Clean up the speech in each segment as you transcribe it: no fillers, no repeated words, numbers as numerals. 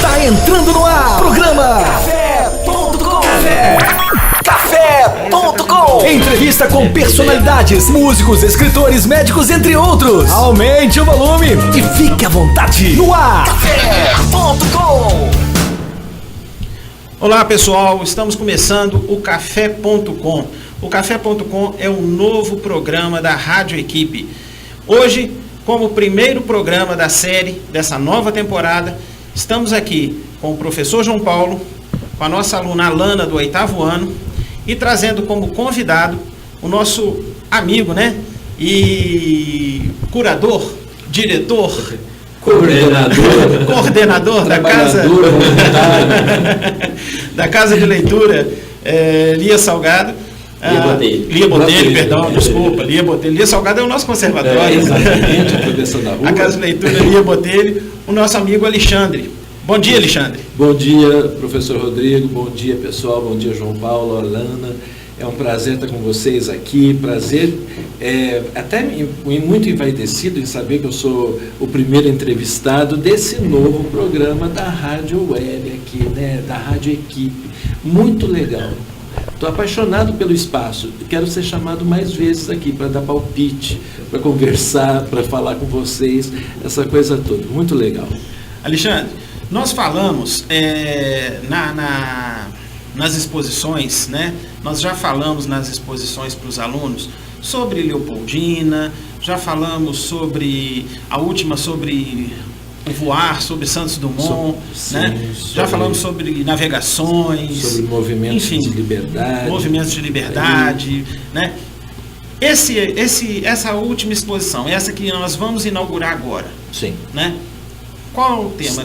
Está entrando no ar. Programa Café.com. Entrevista com personalidades, músicos, escritores, médicos, entre outros. Aumente o volume e fique à vontade. No ar. Café.com. Olá pessoal, estamos começando o Café.com. O Café.com é um novo programa da Rádio Equipe. Hoje, como primeiro programa da série dessa nova temporada, estamos aqui com o professor João Paulo, com a nossa aluna Alana do 8º ano e trazendo como convidado o nosso amigo, né? E curador, diretor, coordenador da casa da Casa de Leitura, Lia Salgado. Lia Botelho, perdão, desculpa, Lia Botelho. Lia Salgado é o nosso conservatório. Exatamente, a professora da rua. A Casa de Leitura Lia Botelho, o nosso amigo Alexandre. Bom dia, Alexandre. Bom dia, professor Rodrigo, bom dia, pessoal, bom dia, João Paulo, Alana. É um prazer estar com vocês aqui, prazer, até muito envaidecido em saber que eu sou o primeiro entrevistado desse novo programa da Rádio Web aqui, né, da Rádio Equipe. Muito legal. Estou apaixonado pelo espaço, quero ser chamado mais vezes aqui para dar palpite, para conversar, para falar com vocês, essa coisa toda, muito legal. Alexandre, nós falamos nas exposições, né? Nós já falamos nas exposições para os alunos sobre Leopoldina, já falamos sobre a última, sobre o voar, sobre Santos Dumont, né? Já falamos sobre navegações, sobre movimentos, enfim, de liberdade, movimentos de liberdade, né? Essa última exposição, essa que nós vamos inaugurar agora, sim, né? Qual o tema?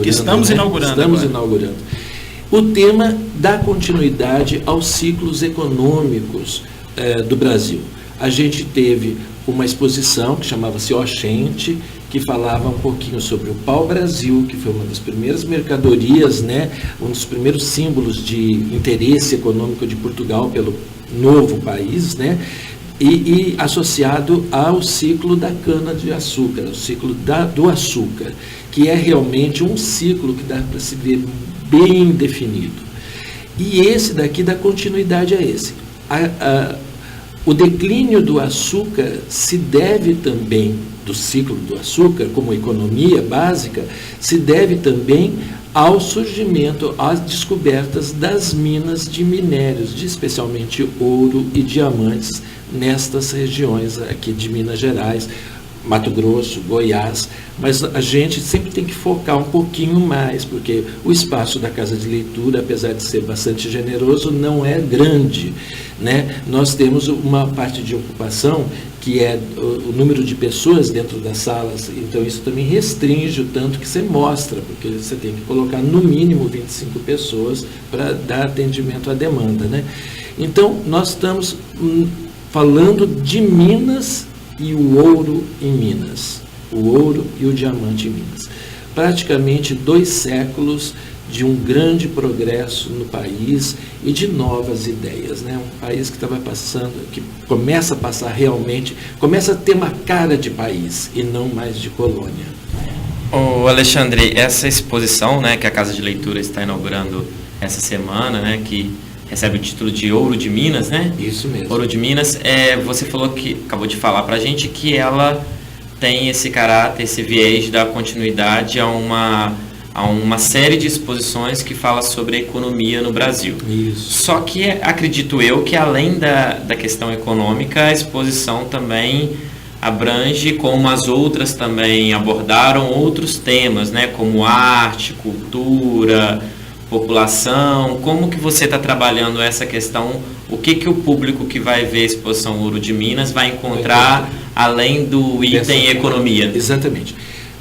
Estamos inaugurando. O tema dá continuidade aos ciclos econômicos do Brasil. A gente teve uma exposição que chamava-se Oxente, que falava um pouquinho sobre o pau-brasil, que foi uma das primeiras mercadorias, né, um dos primeiros símbolos de interesse econômico de Portugal pelo novo país, né, e associado ao ciclo da cana-de-açúcar, o ciclo do açúcar, que é realmente um ciclo que dá para se ver bem definido. E esse daqui dá continuidade a esse. O declínio do açúcar se deve também, do ciclo do açúcar, como economia básica, se deve também ao surgimento, às descobertas das minas de minérios, especialmente ouro e diamantes, nestas regiões aqui de Minas Gerais, Mato Grosso, Goiás, mas a gente sempre tem que focar um pouquinho mais, porque o espaço da Casa de Leitura, apesar de ser bastante generoso, não é grande, né? Nós temos uma parte de ocupação que é o número de pessoas dentro das salas, então isso também restringe o tanto que você mostra, porque você tem que colocar no mínimo 25 pessoas para dar atendimento à demanda, né? Então, nós estamos falando de Minas e o ouro em Minas, o ouro e o diamante em Minas. Praticamente 2 séculos de um grande progresso no país e de novas ideias, né? Um país que estava passando, que começa a passar realmente, começa a ter uma cara de país e não mais de colônia. Ô Alexandre, essa exposição, né, que a Casa de Leitura está inaugurando essa semana, né, que recebe o título de Ouro de Minas, né? Isso mesmo. Ouro de Minas, você falou que, acabou de falar pra gente, que ela tem esse caráter, esse viés de dar continuidade a uma série de exposições que fala sobre a economia no Brasil. Isso. Só que acredito eu que além da questão econômica, a exposição também abrange, como as outras também abordaram, outros temas, né? Como arte, cultura, população. Como que você está trabalhando essa questão? O que o público que vai ver a exposição Ouro de Minas vai encontrar além do item economia? Exatamente.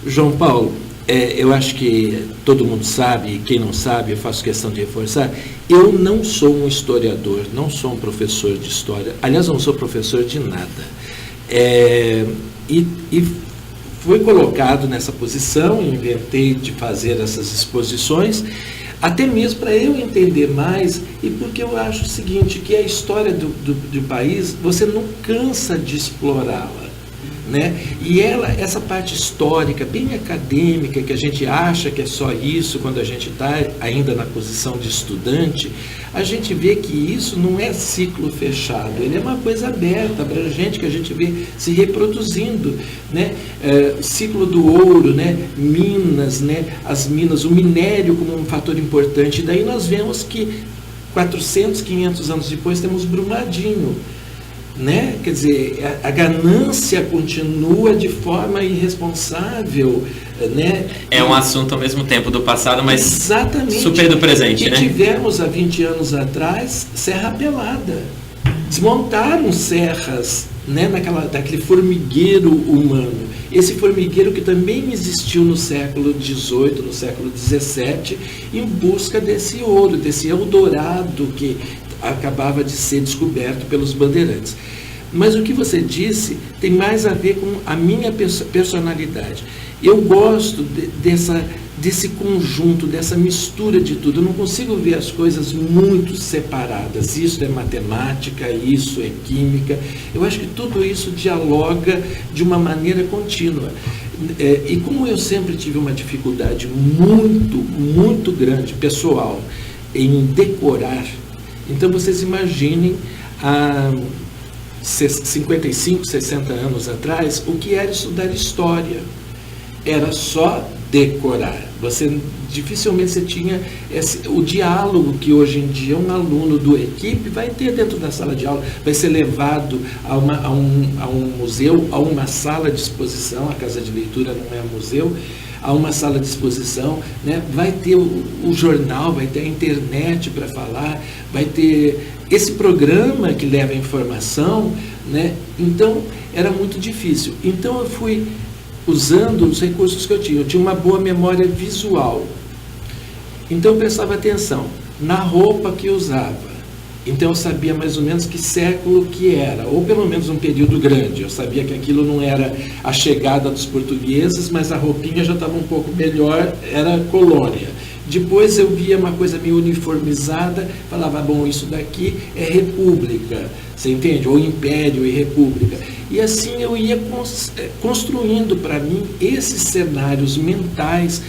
João Paulo, eu acho que todo mundo sabe, e quem não sabe, eu faço questão de reforçar, eu não sou um historiador, não sou um professor de história, aliás, não sou professor de nada. E fui colocado nessa posição, inventei de fazer essas exposições, até mesmo para eu entender mais, e porque eu acho o seguinte, que a história do país, você não cansa de explorá-la. né? E essa parte histórica, bem acadêmica, que a gente acha que é só isso quando a gente está ainda na posição de estudante, a gente vê que isso não é ciclo fechado, ele é uma coisa aberta, abrangente, que a gente vê se reproduzindo, né? Ciclo do ouro, né? Minas, né? As minas, o minério como um fator importante, e daí nós vemos que 400, 500 anos depois temos Brumadinho, né? Quer dizer, a ganância continua de forma irresponsável, né? É um assunto ao mesmo tempo do passado, mas exatamente, super do presente, e né? tivemos há 20 anos atrás Serra Pelada. Desmontaram serras, né? Daquele formigueiro humano. Esse formigueiro que também existiu no século XVIII, no século XVII, em busca desse ouro, desse Eldorado que acabava de ser descoberto pelos bandeirantes. Mas o que você disse tem mais a ver com a minha personalidade. Eu gosto desse conjunto, dessa mistura de tudo. Eu não consigo ver as coisas muito separadas. Isso é matemática, isso é química. Eu acho que tudo isso dialoga de uma maneira contínua. E como eu sempre tive uma dificuldade muito, muito grande, pessoal, em decorar, então vocês imaginem há 55, 60 anos atrás, o que era estudar história. Era só decorar. Dificilmente você tinha o diálogo que hoje em dia um aluno do equipe vai ter dentro da sala de aula, vai ser levado a um museu, a uma sala de exposição, a casa de leitura não é um museu, a uma sala de exposição, né? Vai ter o jornal, vai ter a internet para falar, vai ter esse programa que leva a informação, né? Então, era muito difícil. Então, eu fui usando os recursos que eu tinha. Eu tinha uma boa memória visual. Então, eu prestava atenção na roupa que eu usava. Então, eu sabia mais ou menos que século que era, ou pelo menos um período grande. Eu sabia que aquilo não era a chegada dos portugueses, mas a roupinha já estava um pouco melhor, era colônia. Depois eu via uma coisa meio uniformizada, falava, bom, isso daqui é república, você entende? Ou império e república. E assim eu ia construindo para mim esses cenários mentais,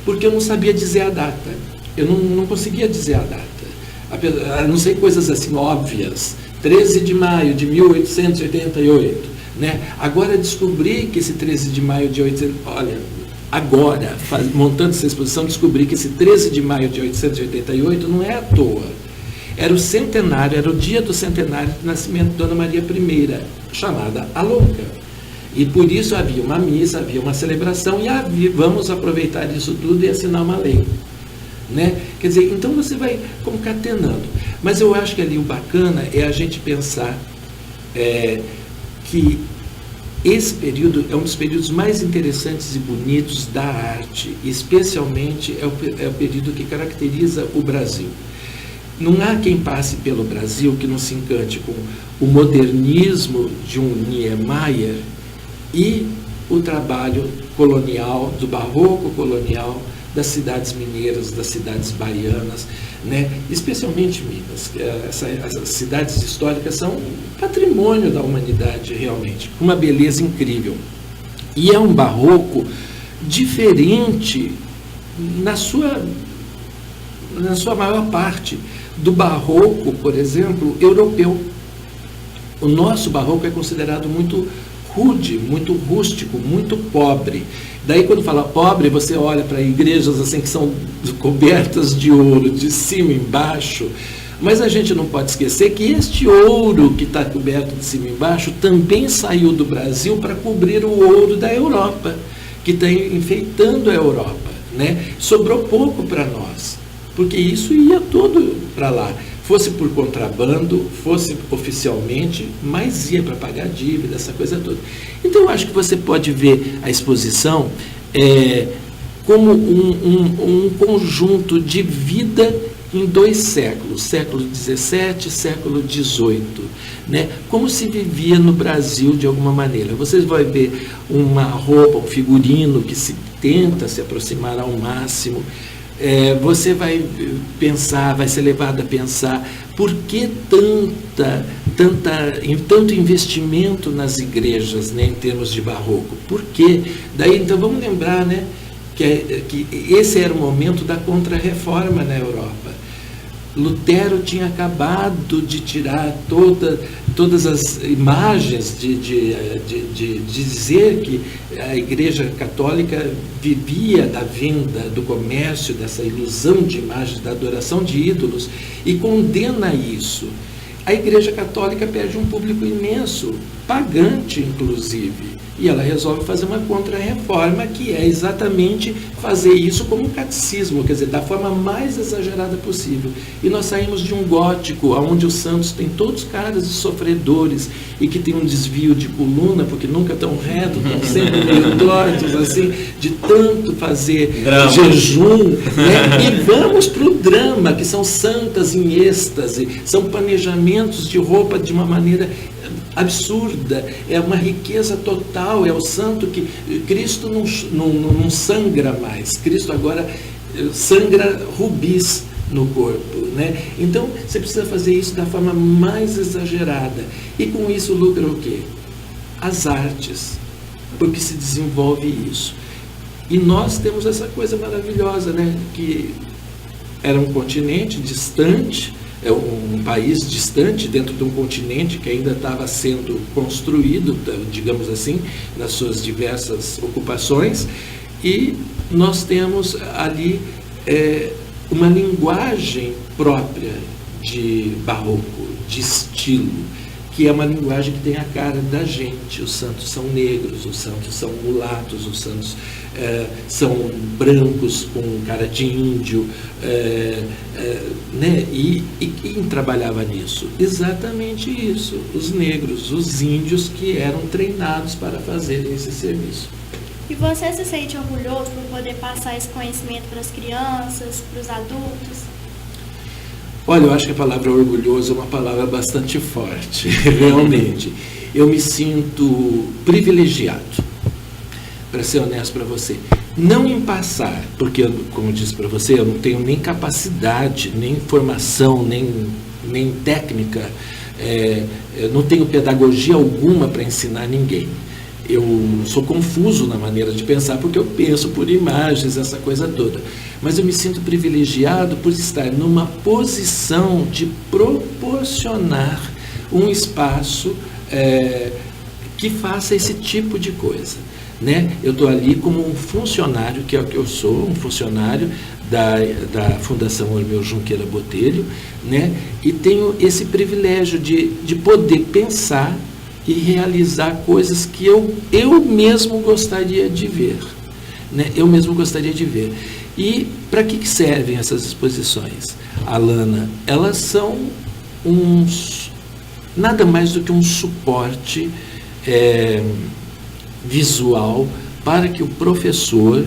porque eu não sabia dizer a data. Eu não conseguia dizer a data. A não ser coisas assim óbvias. 13 de maio de 1888. Né? Agora descobri que esse 13 de maio de 1888... Olha, agora, montando essa exposição, descobri que esse 13 de maio de 1888 não é à toa. Era o centenário, era o dia do centenário do nascimento de Dona Maria I, chamada a Louca. E por isso havia uma missa, havia uma celebração, e vamos aproveitar isso tudo e assinar uma lei. Né? Quer dizer, então você vai concatenando. Mas eu acho que ali o bacana é a gente pensar que esse período é um dos períodos mais interessantes e bonitos da arte, especialmente é o período que caracteriza o Brasil. Não há quem passe pelo Brasil que não se encante com o modernismo de um Niemeyer e o trabalho colonial, do barroco colonial, das cidades mineiras, das cidades baianas, né? Especialmente Minas. Essas cidades históricas são patrimônio da humanidade, realmente, com uma beleza incrível. E é um barroco diferente na sua maior parte do barroco, por exemplo, europeu. O nosso barroco é considerado muito rude, muito rústico, muito pobre. Daí, quando fala pobre, você olha para igrejas assim que são cobertas de ouro, de cima e embaixo. Mas a gente não pode esquecer que este ouro que está coberto de cima e embaixo também saiu do Brasil para cobrir o ouro da Europa, que está enfeitando a Europa, né? Sobrou pouco para nós, porque isso ia todo para lá. Fosse por contrabando, fosse oficialmente, mas ia para pagar dívida, essa coisa toda. Então, eu acho que você pode ver a exposição como um conjunto de vida em dois séculos, século XVII, século XVIII, né? Como se vivia no Brasil de alguma maneira. Vocês vão ver uma roupa, um figurino que se tenta se aproximar ao máximo você vai pensar, vai ser levado a pensar por que tanto investimento nas igrejas, né, em termos de barroco. Por quê? Daí, então, vamos lembrar, né, que esse era o momento da Contra-Reforma na Europa. Lutero tinha acabado de tirar todas as imagens de dizer que a Igreja Católica vivia da venda, do comércio, dessa ilusão de imagens, da adoração de ídolos, e condena isso. A Igreja Católica perde um público imenso, pagante inclusive, e ela resolve fazer uma contra-reforma, que é exatamente fazer isso como um catecismo, quer dizer, da forma mais exagerada possível. E nós saímos de um gótico, onde os santos têm todos caras de sofredores, e que tem um desvio de coluna, porque nunca estão retos, estão sempre meio tortos, assim, de tanto fazer jejum, né? E vamos para o drama, que são santas em êxtase, são planejamentos de roupa de uma maneira absurda, é uma riqueza total, é o santo que Cristo não sangra mais, Cristo agora sangra rubis no corpo, né? Então você precisa fazer isso da forma mais exagerada, e com isso lucra o quê? As artes, porque se desenvolve isso. E nós temos essa coisa maravilhosa, né? Que era um continente distante, é um país distante dentro de um continente que ainda estava sendo construído, digamos assim, nas suas diversas ocupações, e nós temos ali uma linguagem própria de barroco, de estilo, que é uma linguagem que tem a cara da gente. Os santos são negros, os santos são mulatos, os santos são brancos com cara de índio, né? E quem trabalhava nisso? Exatamente isso, os negros, os índios, que eram treinados para fazerem esse serviço. E você se sente orgulhoso por poder passar esse conhecimento para as crianças, para os adultos? Olha, eu acho que a palavra orgulhoso é uma palavra bastante forte, realmente. Eu me sinto privilegiado, para ser honesto para você. Não em passar, porque, como eu disse para você, eu não tenho nem capacidade, nem formação, nem técnica, eu não tenho pedagogia alguma para ensinar ninguém. Eu sou confuso na maneira de pensar, porque eu penso por imagens, essa coisa toda. Mas eu me sinto privilegiado por estar numa posição de proporcionar um espaço que faça esse tipo de coisa, né? Eu estou ali como um funcionário, que é o que eu sou, um funcionário da Fundação Ormeu Junqueira Botelho, né? E tenho esse privilégio de poder pensar e realizar coisas que eu mesmo gostaria de ver, né? Eu mesmo gostaria de ver. E para que servem essas exposições, Alana? Elas são nada mais do que um suporte visual para que o professor,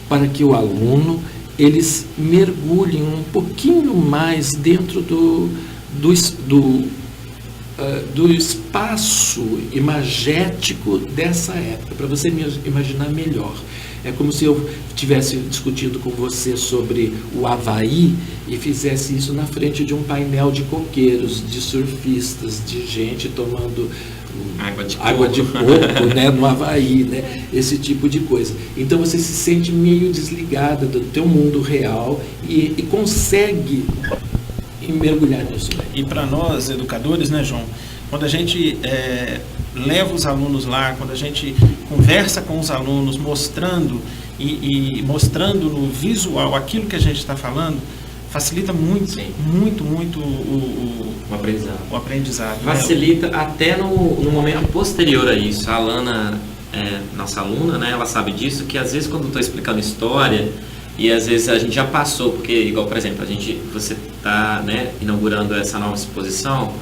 para que o aluno, eles mergulhem um pouquinho mais dentro do espaço imagético dessa época, para você imaginar melhor. É como se eu estivesse discutindo com você sobre o Havaí e fizesse isso na frente de um painel de coqueiros, de surfistas, de gente tomando água de coco, né, no Havaí, né, esse tipo de coisa. Então você se sente meio desligada do teu mundo real e consegue mergulhar nisso. E para nós, educadores, né, João, quando a gente leva os alunos lá, quando a gente conversa com os alunos, mostrando mostrando no visual aquilo que a gente está falando, facilita muito, sim, muito o aprendizado. Facilita, né? Até no momento posterior a isso. A Alana, nossa aluna, né, ela sabe disso, que às vezes quando eu estou explicando história, e às vezes a gente já passou, porque, igual, por exemplo, você está, né, inaugurando essa nova exposição,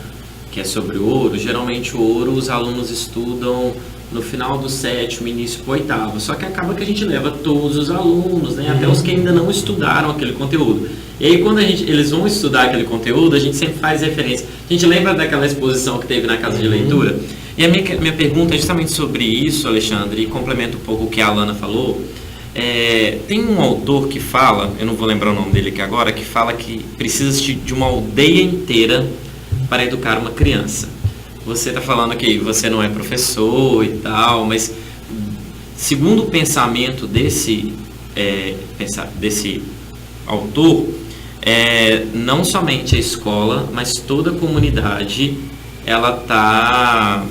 que é sobre o ouro. Geralmente o ouro os alunos estudam no final do 7º, início do 8º, só que acaba que a gente leva todos os alunos, né, até os que ainda não estudaram aquele conteúdo. E aí quando eles vão estudar aquele conteúdo, a gente sempre faz referência. A gente lembra daquela exposição que teve na Casa de Leitura? E a minha pergunta é justamente sobre isso, Alexandre, e complementa um pouco o que a Alana falou. tem um autor que fala, eu não vou lembrar o nome dele aqui agora, que fala que precisa de uma aldeia inteira para educar uma criança. Você está falando que você não é professor e tal, mas segundo o pensamento desse autor, não somente a escola, mas toda a comunidade, ela está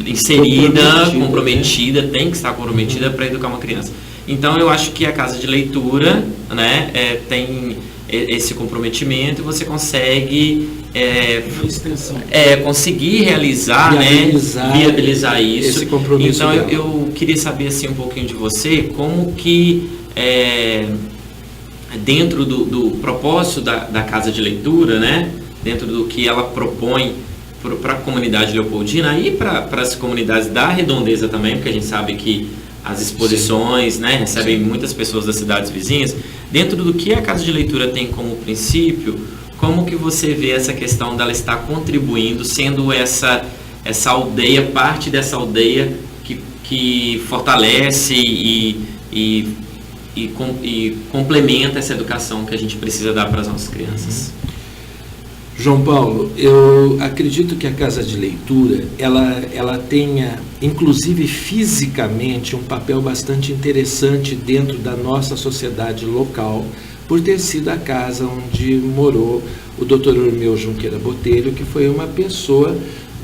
inserida, comprometida, tem que estar comprometida para educar uma criança. Então eu acho que a casa de leitura, né, tem esse comprometimento e você consegue conseguir realizar, viabilizar isso. Esse compromisso. Então eu queria saber assim um pouquinho de você, como que dentro do propósito da casa de leitura, né, dentro do que ela propõe para a comunidade leopoldina e para as comunidades da redondeza também, porque a gente sabe que as exposições, né, recebem muitas pessoas das cidades vizinhas. Dentro do que a casa de leitura tem como princípio, como que você vê essa questão dela estar contribuindo, sendo essa aldeia, parte dessa aldeia que fortalece e complementa essa educação que a gente precisa dar para as nossas crianças? João Paulo, eu acredito que a casa de leitura, ela tenha, inclusive fisicamente, um papel bastante interessante dentro da nossa sociedade local, por ter sido a casa onde morou o Dr. Ormeu Junqueira Botelho, que foi uma pessoa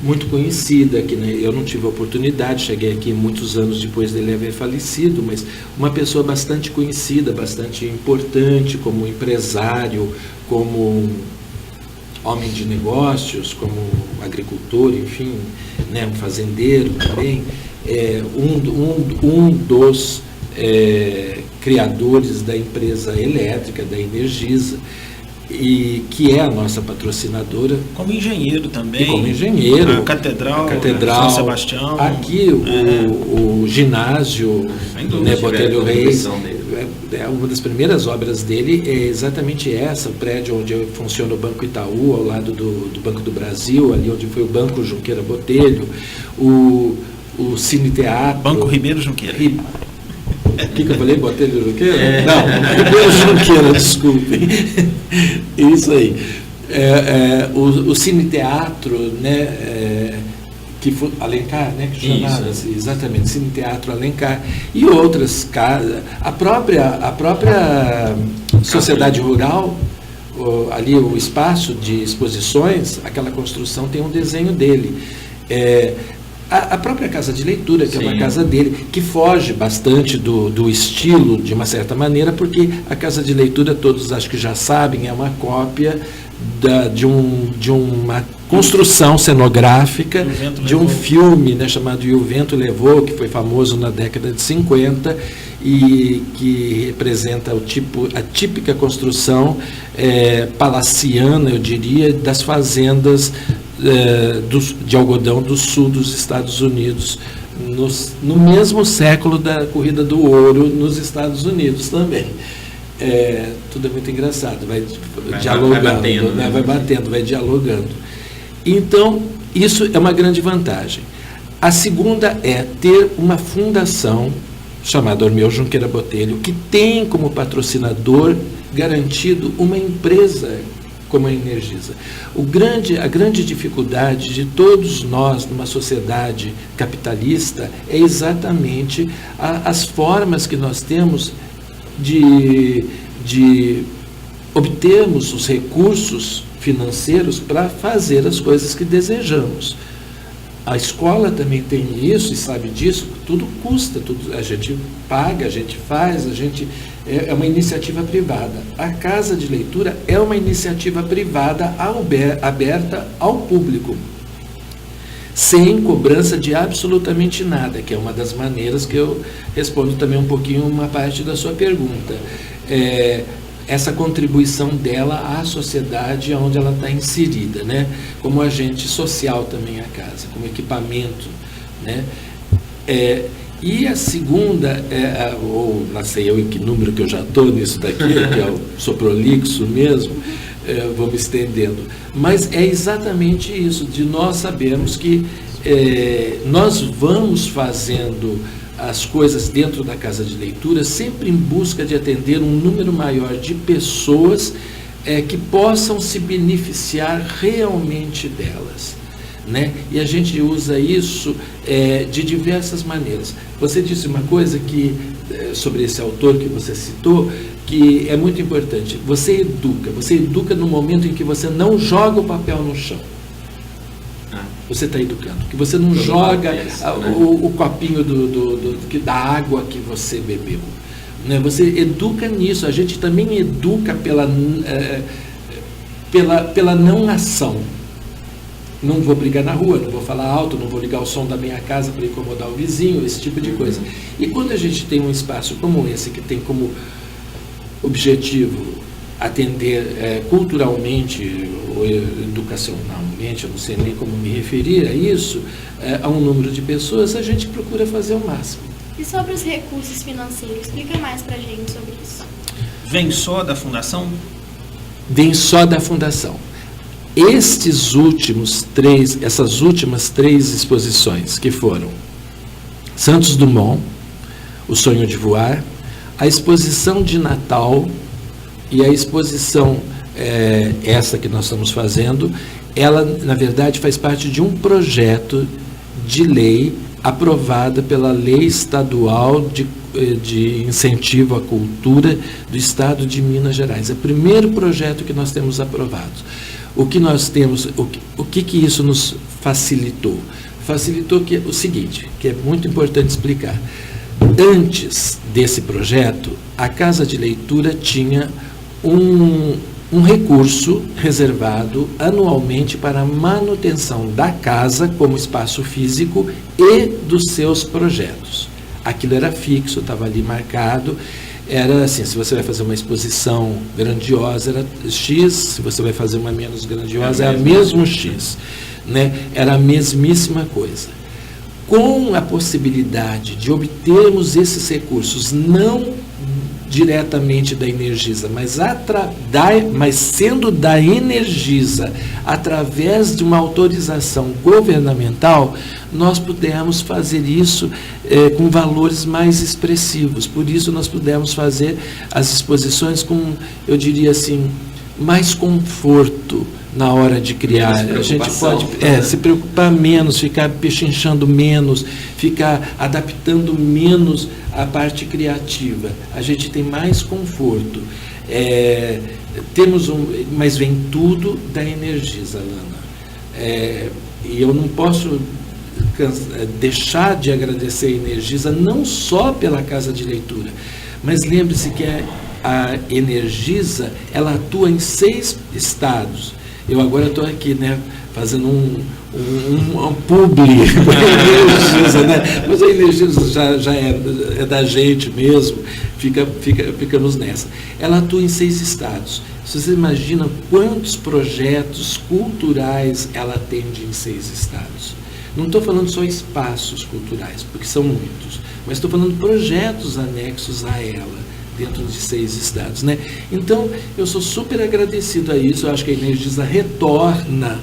muito conhecida, que eu não tive a oportunidade, cheguei aqui muitos anos depois dele haver falecido, mas uma pessoa bastante conhecida, bastante importante como empresário, como homem de negócios, como agricultor, enfim, né, um fazendeiro também, um dos criadores da empresa elétrica, da Energisa, e que é a nossa patrocinadora. Como engenheiro também. E como engenheiro. A Catedral São Sebastião. Aqui o ginásio, né, Botelho Reis, uma das primeiras obras dele é exatamente essa, o prédio onde funciona o Banco Itaú, ao lado do Banco do Brasil, ali onde foi o Banco Junqueira Botelho, o Cine Teatro. Banco Ribeiro Junqueira. O que eu falei? Botelho Junqueira? Não, Ribeiro Junqueira, desculpem. Isso aí. O Cine Teatro, né, que foi Alencar, né, que chamava exatamente, Cine Teatro Alencar, e outras casas. A própria Sociedade Rural, ali o espaço de exposições, aquela construção tem um desenho dele. A própria casa de leitura, que é uma casa dele, que foge bastante do estilo, de uma certa maneira, porque a casa de leitura, todos acho que já sabem, é uma cópia de uma construção cenográfica de um filme, né, chamado E o Vento Levou, que foi famoso na década de 50 e que representa a típica construção palaciana, eu diria, das fazendas de algodão do sul dos Estados Unidos, no mesmo século da corrida do ouro nos Estados Unidos também. Tudo é muito engraçado, vai dialogando, vai batendo, vai dialogando. Então, isso é uma grande vantagem. A segunda é ter uma fundação chamada Ormeu Junqueira Botelho, que tem como patrocinador garantido uma empresa como a Energisa. A grande dificuldade de todos nós numa sociedade capitalista é exatamente as formas que nós temos de obtermos os recursos financeiros para fazer as coisas que desejamos. A escola também tem isso e sabe disso, tudo custa, a gente paga, a gente faz, é uma iniciativa privada. A casa de leitura é uma iniciativa privada aberta ao público, sem cobrança de absolutamente nada, que é uma das maneiras que eu respondo também um pouquinho uma parte da sua pergunta. Essa contribuição dela à sociedade onde ela está inserida, né? Como agente social também a casa, como equipamento, né? E a segunda, ou não sei eu em que número que eu já estou nisso daqui, que sou prolixo mesmo, vou me estendendo, mas é exatamente isso, de nós sabermos que nós vamos fazendo as coisas dentro da casa de leitura, sempre em busca de atender um número maior de pessoas que possam se beneficiar realmente delas, né? E a gente usa isso de diversas maneiras. Você disse uma coisa sobre esse autor que você citou, que é muito importante. Você educa no momento em que você não joga o papel no chão. Você está educando, que você não joga o copinho da água que você bebeu, né? Você educa nisso. A gente também educa pela não ação. Não vou brigar na rua, não vou falar alto, não vou ligar o som da minha casa para incomodar o vizinho, esse tipo de coisa. E quando a gente tem um espaço como esse, que tem como objetivo atender culturalmente ou educacionalmente, eu não sei nem como me referir a isso, a um número de pessoas, a gente procura fazer o máximo. E sobre os recursos financeiros, explica mais para a gente sobre isso. Vem só da Fundação? Vem só da Fundação. Essas últimas 3 exposições, que foram Santos Dumont, O Sonho de Voar, a exposição de Natal e a exposição, essa que nós estamos fazendo, ela, na verdade, faz parte de um projeto de lei aprovada pela Lei Estadual de Incentivo à Cultura do Estado de Minas Gerais. É o primeiro projeto que nós temos aprovado. O que nós temos, o que isso nos facilitou? Facilitou o seguinte, que é muito importante explicar. Antes desse projeto, a Casa de Leitura tinha um recurso reservado anualmente para a manutenção da casa como espaço físico e dos seus projetos. Aquilo era fixo, estava ali marcado. Era assim, se você vai fazer uma exposição grandiosa, era X, se você vai fazer uma menos grandiosa, era mesmo X, né? Era a mesmíssima coisa. Com a possibilidade de obtermos esses recursos, não diretamente da Energisa, mas sendo da Energisa, através de uma autorização governamental, nós pudemos fazer isso com valores mais expressivos. Por isso nós pudemos fazer as exposições com, eu diria assim, mais conforto na hora de criar. A gente pode se preocupar menos, ficar pechinchando menos, ficar adaptando menos a parte criativa. A gente tem mais conforto. Mas vem tudo da Energisa, Lana. E eu não posso deixar de agradecer a Energisa, não só pela Casa de Leitura, mas lembre-se que a Energisa, ela atua em 6 estados. Eu agora estou aqui, né, fazendo um publi com a Energisa, né? Mas a Energisa já é da gente mesmo, ficamos nessa. Ela atua em 6 estados. Vocês imaginam quantos projetos culturais ela atende em 6 estados? Não estou falando só espaços culturais, porque são muitos, mas estou falando projetos anexos a ela, dentro de 6 estados, né? Então, eu sou super agradecido a isso. Eu acho que a Energisa retorna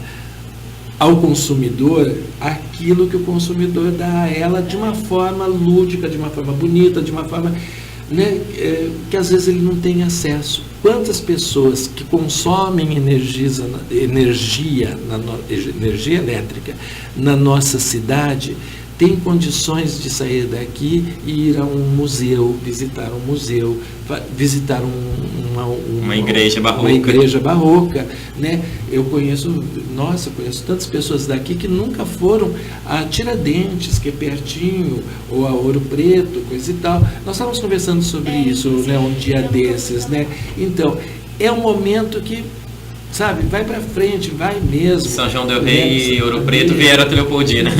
ao consumidor aquilo que o consumidor dá a ela de uma forma lúdica, de uma forma bonita, de uma forma, né, que às vezes ele não tem acesso. Quantas pessoas que consomem energia elétrica na nossa cidade têm condições de sair daqui e ir a um museu, visitar uma igreja barroca, né? Eu conheço tantas pessoas daqui que nunca foram a Tiradentes, que é pertinho, ou a Ouro Preto, coisa e tal. Nós estávamos conversando sobre isso, né, um dia desses, né? Então, é um momento que, sabe, vai para frente, vai mesmo. São João del Rei e Ouro Preto vieram até Leopoldina.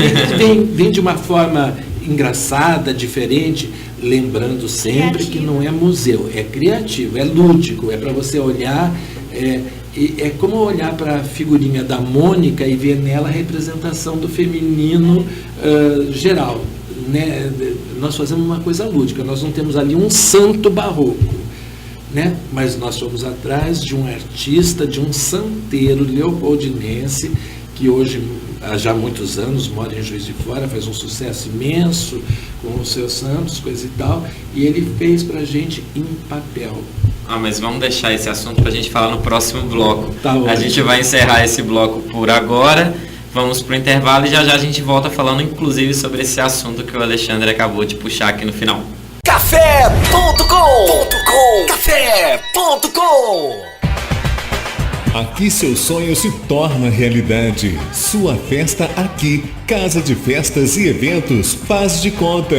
Vem de uma forma engraçada, diferente, lembrando sempre que não é museu, é criativo, é lúdico, é para você olhar, é como olhar para a figurinha da Mônica e ver nela a representação do feminino geral, né? Nós fazemos uma coisa lúdica, nós não temos ali um santo barroco, né? Mas nós fomos atrás de um artista, de um santeiro leopoldinense, que hoje há já muitos anos, mora em Juiz de Fora, faz um sucesso imenso com os seus santos, coisa e tal, e ele fez pra gente em papel. Mas vamos deixar esse assunto para a gente falar no próximo bloco. Tá bom. A gente vai encerrar esse bloco por agora, vamos para o intervalo e já a gente volta falando inclusive sobre esse assunto que o Alexandre acabou de puxar aqui no final. Café.com. Café.com. Aqui seu sonho se torna realidade. Sua festa aqui. Casa de Festas e Eventos Faz de Conta.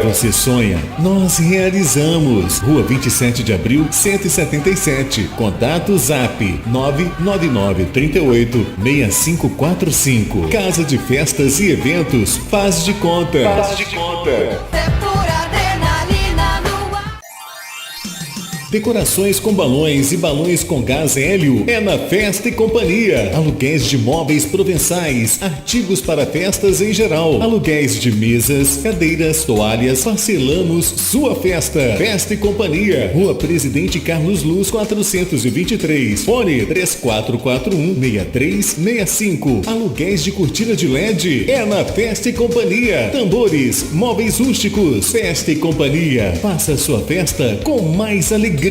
Você sonha, nós realizamos. Rua 27 de Abril, 177. Contato Zap 999386545. Casa de Festas e Eventos Faz de Conta. Decorações com balões e balões com gás hélio é na Festa e Companhia. Aluguéis de móveis provençais, artigos para festas em geral. Aluguéis de mesas, cadeiras, toalhas, parcelamos sua festa. Festa e Companhia, Rua Presidente Carlos Luz 423. Fone 3441-6365. Aluguéis de cortina de LED é na Festa e Companhia. Tambores, móveis rústicos. Festa e Companhia. Faça sua festa com mais alegria.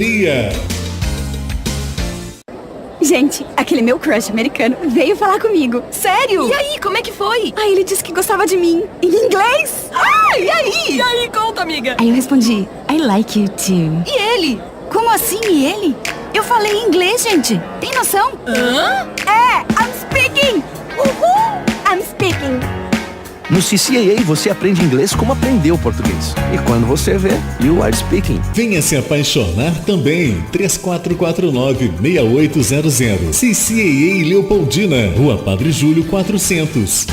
Gente, aquele meu crush americano veio falar comigo. Sério? E aí, como é que foi? Ele disse que gostava de mim. Em inglês. E aí? E aí, conta, amiga. Aí eu respondi, I like you too. E ele? Como assim, e ele? Eu falei em inglês, gente. Tem noção? I'm speaking. Uhul. I'm speaking. No CCAA você aprende inglês como aprendeu português. E quando você vê, you are speaking. Venha se apaixonar também. 3449-6800. CCAA Leopoldina, Rua Padre Júlio 400.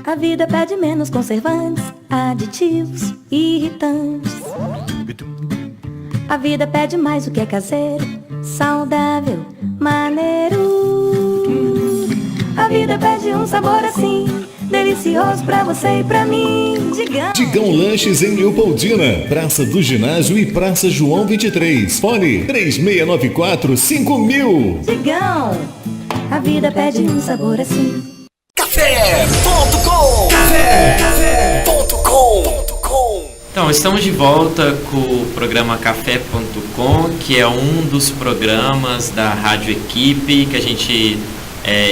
A vida pede menos conservantes, aditivos, irritantes. A vida pede mais o que é caseiro, saudável, maneiro. A vida pede um sabor assim, delicioso pra você e pra mim. Digão Lanches em Leopoldina, Praça do Ginásio e Praça João 23. Fone 3694-5000. Digão, a vida pede um sabor assim. Café.com. Então, estamos de volta com o programa Café.com, que é um dos programas da Rádio Equipe que a gente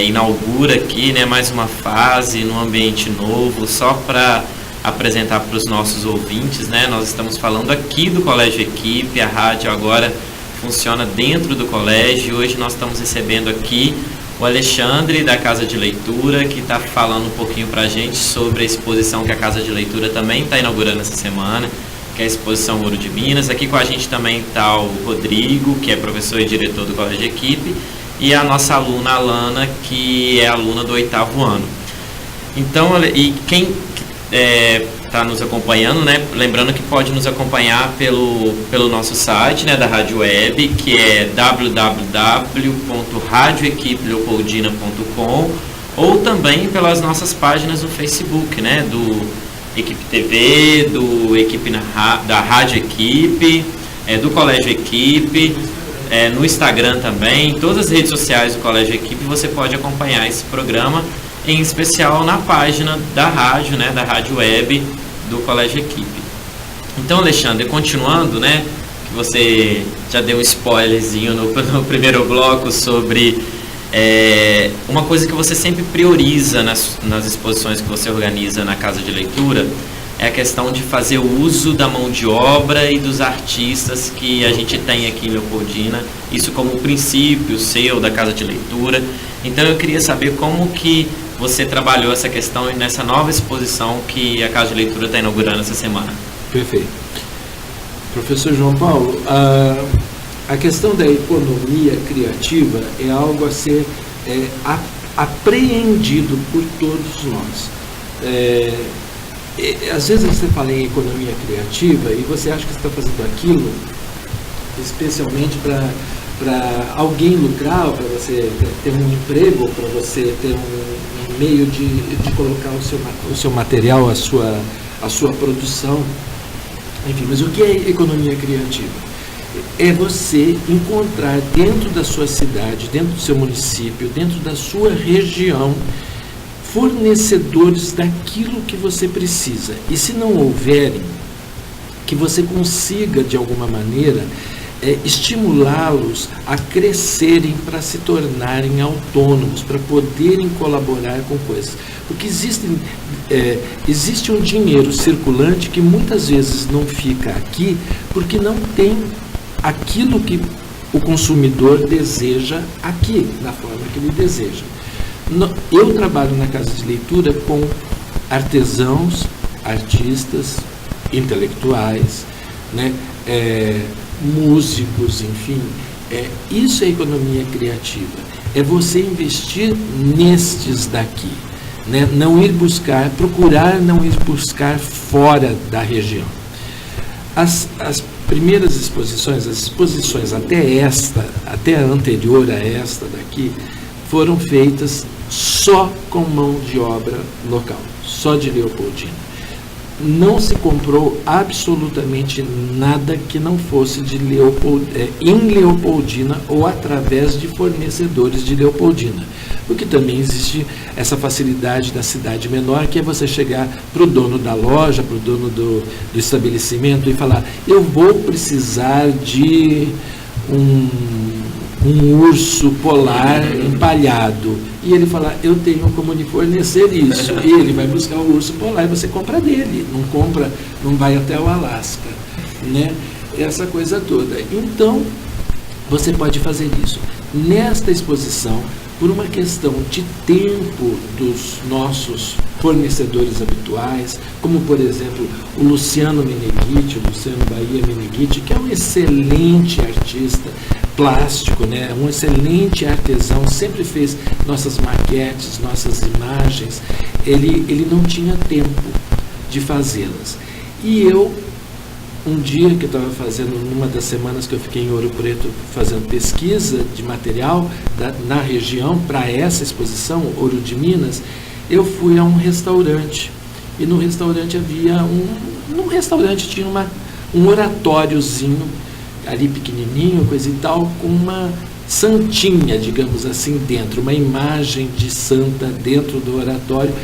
inaugura aqui, né, mais uma fase num ambiente novo, só para apresentar para os nossos ouvintes, né? Nós estamos falando aqui do Colégio Equipe, a rádio agora funciona dentro do colégio. Hoje nós estamos recebendo aqui o Alexandre da Casa de Leitura, que está falando um pouquinho para a gente sobre a exposição que a Casa de Leitura também está inaugurando essa semana, que é a exposição Ouro de Minas. Aqui com a gente também está o Rodrigo, que é professor e diretor do Colégio Equipe, e a nossa aluna Alana, que é aluna do 8º ano. Então, e quem está nos acompanhando, né, lembrando que pode nos acompanhar pelo nosso site, né, da Rádio Web, que é www.radioequipeleopoldina.com, ou também pelas nossas páginas no Facebook, né, do Equipe TV, do Equipe da Rádio Equipe, do Colégio Equipe, no Instagram também, em todas as redes sociais do Colégio Equipe você pode acompanhar esse programa, em especial na página da rádio, né, da Rádio Web do Colégio Equipe. Então, Alexandre, continuando, né, que você já deu um spoilerzinho no primeiro bloco sobre uma coisa que você sempre prioriza nas exposições que você organiza na Casa de Leitura, é a questão de fazer o uso da mão de obra e dos artistas que a gente tem aqui em Leopoldina, isso como um princípio seu da Casa de Leitura. Então eu queria saber como que você trabalhou essa questão nessa nova exposição que a Casa de Leitura está inaugurando essa semana. Perfeito. Professor João Paulo, a questão da economia criativa é algo a ser apreendido por todos nós. Às vezes você fala em economia criativa e você acha que você está fazendo aquilo especialmente para alguém lucrar, para você ter um emprego, para você ter um meio de colocar o seu material, a sua produção. Enfim, mas o que é economia criativa? é você encontrar dentro da sua cidade, dentro do seu município, dentro da sua região, fornecedores daquilo que você precisa. E se não houverem, que você consiga, de alguma maneira, estimulá-los a crescerem para se tornarem autônomos, para poderem colaborar com coisas. Porque existe um dinheiro circulante que muitas vezes não fica aqui porque não tem aquilo que o consumidor deseja aqui, da forma que ele deseja. Eu trabalho na Casa de Leitura com artesãos, artistas, intelectuais, né? Músicos, enfim. Isso é economia criativa. É você investir nestes daqui, né? Não ir buscar, procurar não ir buscar fora da região. As primeiras exposições, as exposições até a anterior a esta daqui, foram feitas só com mão de obra local, só de Leopoldina. Não se comprou absolutamente nada que não fosse em Leopoldina ou através de fornecedores de Leopoldina. Porque também existe essa facilidade da cidade menor, que é você chegar para o dono da loja, para o dono do estabelecimento e falar: eu vou precisar de um urso polar empalhado. E ele fala: eu tenho como lhe fornecer isso. E ele vai buscar o urso polar e você compra dele. Não vai até o Alasca, né? Essa coisa toda. Então, você pode fazer isso. Nesta exposição, por uma questão de tempo dos nossos fornecedores habituais, como, por exemplo, o Luciano Bahia Meneghitti, que é um excelente artista plástico, né? Um excelente artesão, sempre fez nossas maquetes, nossas imagens. Ele não tinha tempo de fazê-las. E eu, um dia que eu estava fazendo, numa das semanas que eu fiquei em Ouro Preto fazendo pesquisa de material na região para essa exposição, Ouro de Minas, eu fui a um restaurante. E no restaurante tinha um oratóriozinho ali pequenininho, coisa e tal, com uma santinha, digamos assim, dentro, uma imagem de santa dentro do oratório,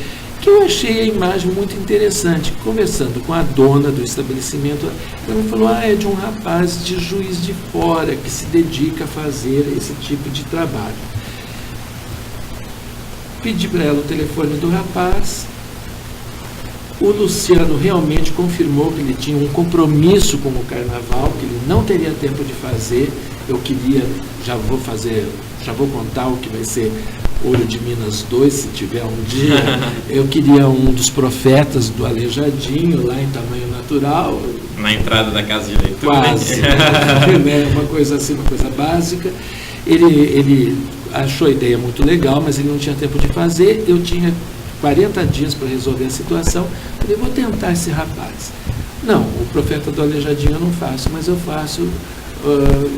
que eu achei a imagem muito interessante. Conversando com a dona do estabelecimento, ela me falou: é de um rapaz de Juiz de Fora que se dedica a fazer esse tipo de trabalho. Pedi para ela o telefone do rapaz. O Luciano realmente confirmou que ele tinha um compromisso com o carnaval, que ele não teria tempo de fazer. Eu queria, já vou contar o que vai ser Ouro de Minas 2, se tiver um dia. Eu queria um dos profetas do Aleijadinho, lá em tamanho natural. Na entrada da Casa de Leitura. Quase. Né? Uma coisa assim, uma coisa básica. Ele achou a ideia muito legal, mas ele não tinha tempo de fazer. Eu tinha 40 dias para resolver a situação. Falei: vou tentar esse rapaz. Não, o profeta do Aleijadinho eu não faço, mas eu faço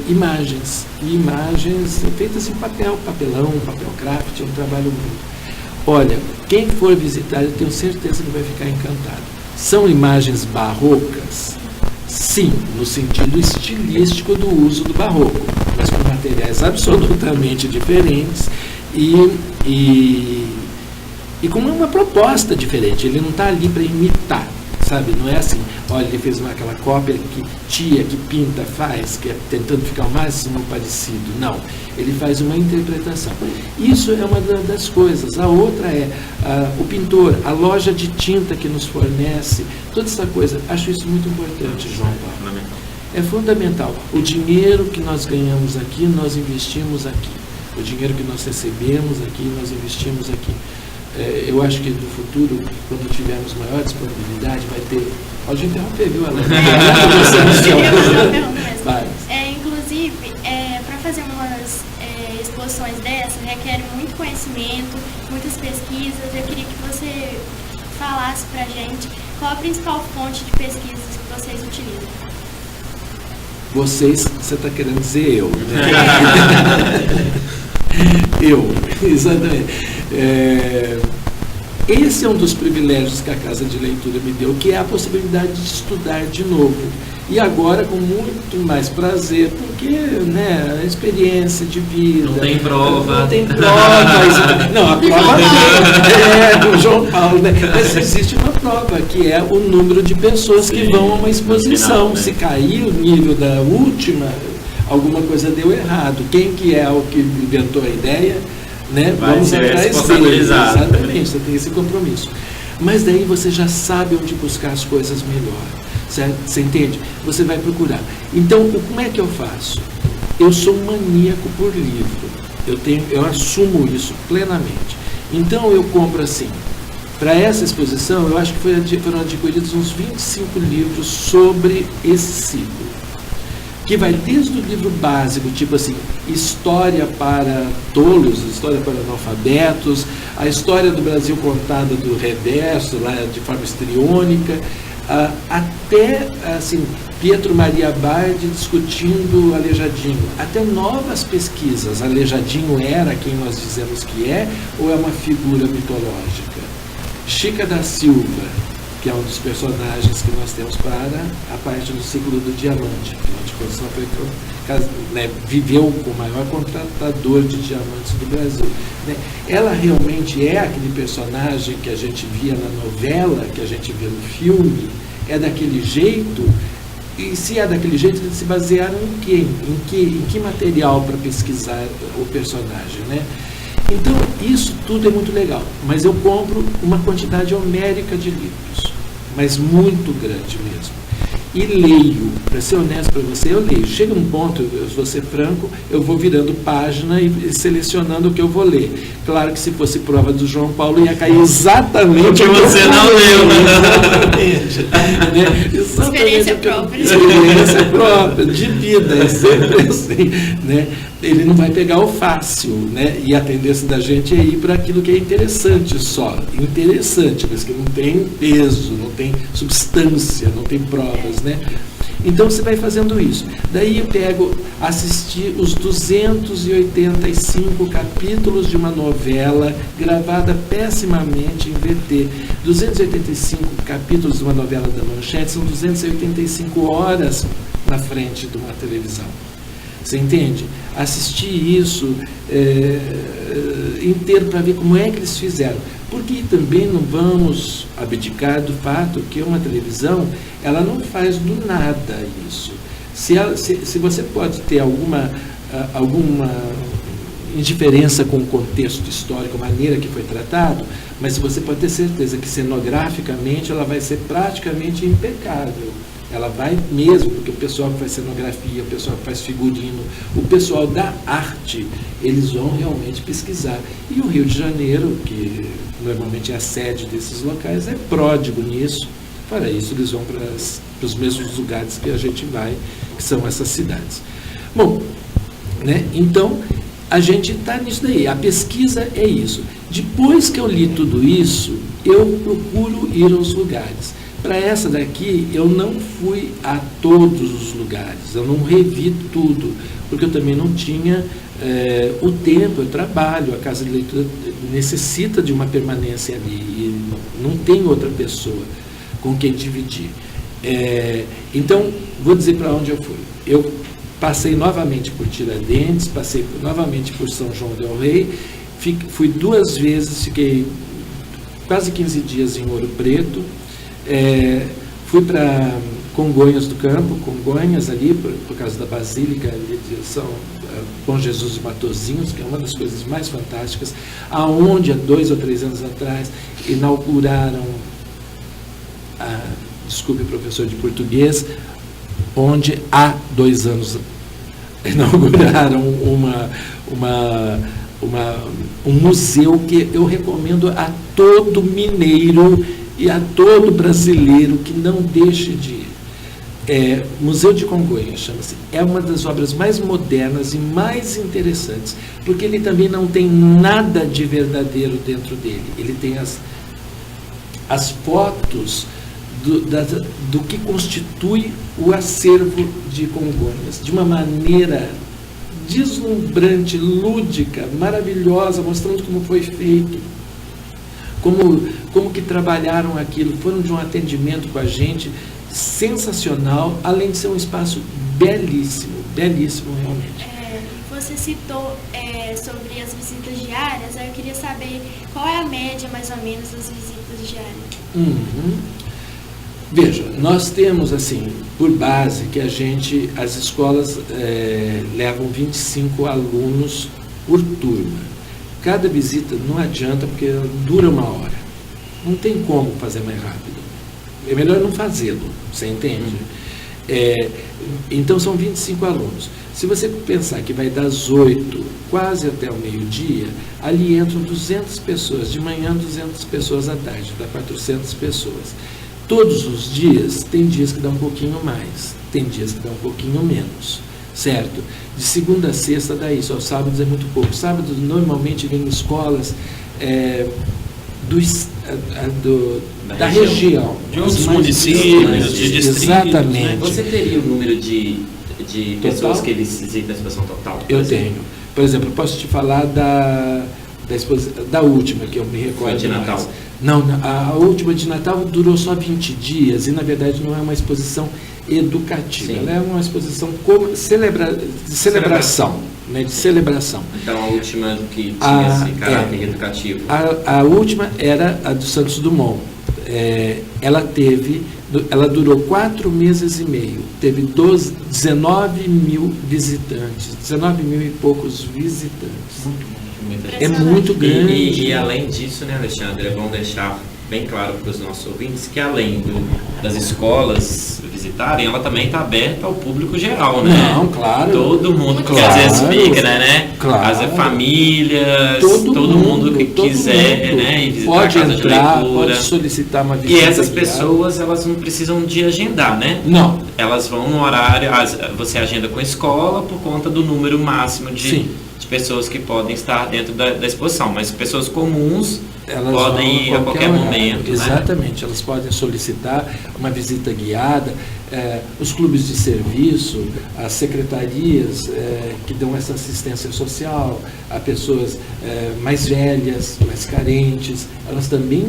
imagens. E imagens feitas em papelão, papel craft, é um trabalho muito. Olha, quem for visitar, eu tenho certeza que vai ficar encantado. São imagens barrocas? Sim, no sentido estilístico do uso do barroco, mas com materiais absolutamente diferentes e com uma proposta diferente. Ele não está ali para imitar, sabe? Não é assim: olha, ele fez aquela cópia que pinta, faz, que é tentando ficar o máximo parecido. Não, ele faz uma interpretação. Isso é uma das coisas. A outra é o pintor, a loja de tinta que nos fornece, toda essa coisa. Acho isso muito importante, João Paulo. É fundamental. O dinheiro que nós ganhamos aqui, nós investimos aqui. O dinheiro que nós recebemos aqui, nós investimos aqui. Eu acho que no futuro, quando tivermos maior disponibilidade, vai ter... Pode interromper, viu, Alana? Inclusive, para fazer umas exposições dessas, requer muito conhecimento, muitas pesquisas. Eu queria que você falasse para a gente qual a principal fonte de pesquisas que vocês utilizam. Você está querendo dizer eu, né? Eu, exatamente. Esse é um dos privilégios que a Casa de Leitura me deu, que é a possibilidade de estudar de novo. E agora com muito mais prazer, porque, né, a experiência de vida... Não tem prova. Não tem prova. Não, a prova do João Paulo, né? Mas existe uma prova, que é o número de pessoas que vão a uma exposição. Final, né? Se cair o nível da última, alguma coisa deu errado. Quem que é o que inventou a ideia, né? Vai Vamos ser atrás dele. responsabilizado. Exatamente, você tem esse compromisso. Mas daí você já sabe onde buscar as coisas melhor. Certo? Você entende? Você vai procurar. Então, como é que eu faço? Eu sou maníaco por livro. Eu assumo isso plenamente. Então, eu compro assim. Para essa exposição, eu acho que foram adquiridos uns 25 livros sobre esse ciclo. Que vai desde o livro básico, tipo assim, história para tolos, história para analfabetos, a história do Brasil contada do reverso, lá de forma histriônica, até, assim, Pietro Maria Bardi discutindo Aleijadinho, até novas pesquisas. Aleijadinho era quem nós dizemos que é, ou é uma figura mitológica? Chica da Silva, que é um dos personagens que nós temos para a parte do ciclo do diamante. Afinal de contas, né, viveu com o maior contratador de diamantes do Brasil. Né? Ela realmente é aquele personagem que a gente via na novela, que a gente vê no filme, é daquele jeito, e se é daquele jeito, eles se basearam em quê? Em que material para pesquisar o personagem, né? Então, isso tudo é muito legal, mas eu compro uma quantidade homérica de livros, mas muito grande mesmo. E leio, para ser honesto para você, eu leio. Chega um ponto, eu vou ser franco, eu vou virando página e selecionando o que eu vou ler. Claro que se fosse prova do João Paulo, ia cair exatamente o que você não leu. Exatamente. Experiência própria. Experiência própria, de vida, é sempre assim. Né? Ele não vai pegar o fácil, né? E a tendência da gente é ir para aquilo que é interessante só. Interessante, mas que não tem peso, não tem substância, não tem provas, né? Então você vai fazendo isso. Daí eu assistir os 285 capítulos de uma novela gravada pessimamente em VT. 285 capítulos de uma novela da Manchete são 285 horas na frente de uma televisão. Você entende? Assistir isso inteiro para ver como é que eles fizeram. Porque também não vamos abdicar do fato que uma televisão, ela não faz do nada isso. Se você pode ter alguma indiferença com o contexto histórico, a maneira que foi tratado, mas você pode ter certeza que cenograficamente ela vai ser praticamente impecável. Ela vai mesmo, porque o pessoal que faz cenografia, o pessoal que faz figurino, o pessoal da arte, eles vão realmente pesquisar. E o Rio de Janeiro, que normalmente é a sede desses locais, é pródigo nisso. Para isso, eles vão para os mesmos lugares que a gente vai, que são essas cidades. Bom, né? Então, a gente está nisso daí. A pesquisa é isso. Depois que eu li tudo isso, eu procuro ir aos lugares. Para essa daqui, eu não fui a todos os lugares, eu não revi tudo, porque eu também não tinha o tempo, eu trabalho, a Casa de Leitura necessita de uma permanência ali, e não tem outra pessoa com quem dividir. Então, vou dizer para onde eu fui. Eu passei novamente por Tiradentes, passei novamente por São João del Rei, fui 2 vezes, fiquei quase 15 dias em Ouro Preto. Fui para Congonhas do Campo, Congonhas ali, por causa da Basílica ali de São Bom Jesus de Matozinhos, que é uma das coisas mais fantásticas, aonde há 2 ou 3 anos atrás inauguraram, desculpe, professor de português, onde há 2 anos inauguraram um museu que eu recomendo a todo mineiro e a todo brasileiro que não deixe de ir. Museu de Congonhas, chama-se. É uma das obras mais modernas e mais interessantes, porque ele também não tem nada de verdadeiro dentro dele. Ele tem as fotos do que constitui o acervo de Congonhas, de uma maneira deslumbrante, lúdica, maravilhosa, mostrando como foi feito, como que trabalharam aquilo, foram de um atendimento com a gente sensacional, além de ser um espaço belíssimo, belíssimo realmente. Você citou sobre as visitas diárias, eu queria saber qual é a média, mais ou menos, das visitas diárias. Veja, nós temos, assim, por base, que as escolas levam 25 alunos por turma. Cada visita não adianta, porque dura 1 hora. Não tem como fazer mais rápido. É melhor não fazê-lo, você entende? Então, são 25 alunos. Se você pensar que vai das 8 quase até o meio-dia, ali entram 200 pessoas, de manhã 200 pessoas à tarde, dá 400 pessoas. Todos os dias, tem dias que dá um pouquinho mais, tem dias que dá um pouquinho menos, certo? De segunda a sexta dá isso, aos sábados é muito pouco. Sábados normalmente vem escolas da região. De outros municípios, de distritos. Exatamente. Né? Você teria o número de pessoas que eles visitam a exposição total? Eu tenho. Por exemplo, eu posso te falar da última, que eu me recordo. Foi de Natal? Não, a última de Natal durou só 20 dias e, na verdade, não é uma exposição educativa. Sim. Ela é uma exposição de celebração. Né, de celebração. Então, a última que tinha esse caráter educativo? A última era a do Santos Dumont. Ela durou 4 meses e meio. Teve 19 mil visitantes. 19 mil e poucos visitantes. É muito grande. E além disso, né, Alexandre, é bom deixar bem claro para os nossos ouvintes que além das escolas visitarem, ela também está aberta ao público geral, né? Não, claro. Todo mundo que claro, às vezes fica, né? Claro. As famílias, todo mundo que quiser, né? E visitar pode a casa entrar, de leitura. pode solicitar uma visita. E essas pessoas, elas não precisam de agendar, né? Não. Elas vão no horário, você agenda com a escola por conta do número máximo de pessoas que podem estar dentro da exposição, mas pessoas comuns elas podem ir a qualquer momento. Exatamente, né? Elas podem solicitar uma visita guiada. Os clubes de serviço, as secretarias que dão essa assistência social a pessoas mais velhas, mais carentes, elas também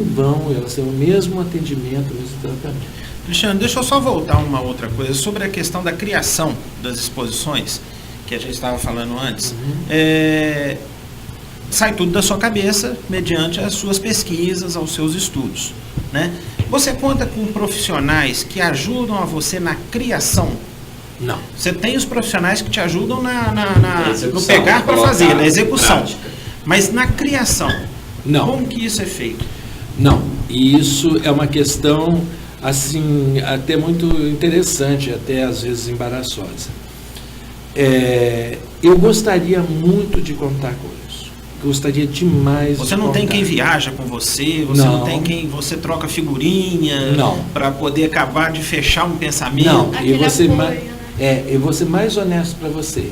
elas têm o mesmo atendimento, o mesmo tratamento. Alexandre, deixa eu só voltar uma outra coisa sobre a questão da criação das exposições, que a gente estava falando antes. Sai tudo da sua cabeça mediante as suas pesquisas, aos seus estudos, né? Você conta com profissionais que ajudam a você na criação? Não. Você tem os profissionais que te ajudam no pegar para fazer, na execução. Prática. Mas na criação, não. Como que isso é feito? Não. E isso é uma questão, assim, até muito interessante, até às vezes embaraçosa. Eu gostaria muito de contar com isso. Gostaria demais. Você não tem quem viaja com você, você não tem quem você troca figurinha para poder acabar de fechar um pensamento. Não, eu vou ser mais honesto para você.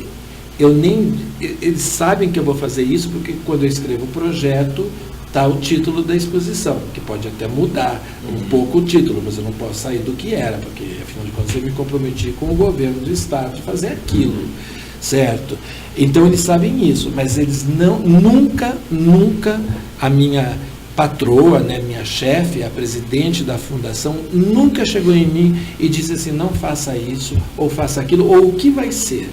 Eles sabem que eu vou fazer isso porque quando eu escrevo o projeto está o título da exposição, que pode até mudar um pouco o título, mas eu não posso sair do que era, porque afinal de contas eu me comprometi com o governo do estado de fazer aquilo. Certo? Então eles sabem isso, mas eles nunca, a minha patroa, né, minha chefe, a presidente da fundação, nunca chegou em mim e disse assim, não faça isso, ou faça aquilo, ou o que vai ser.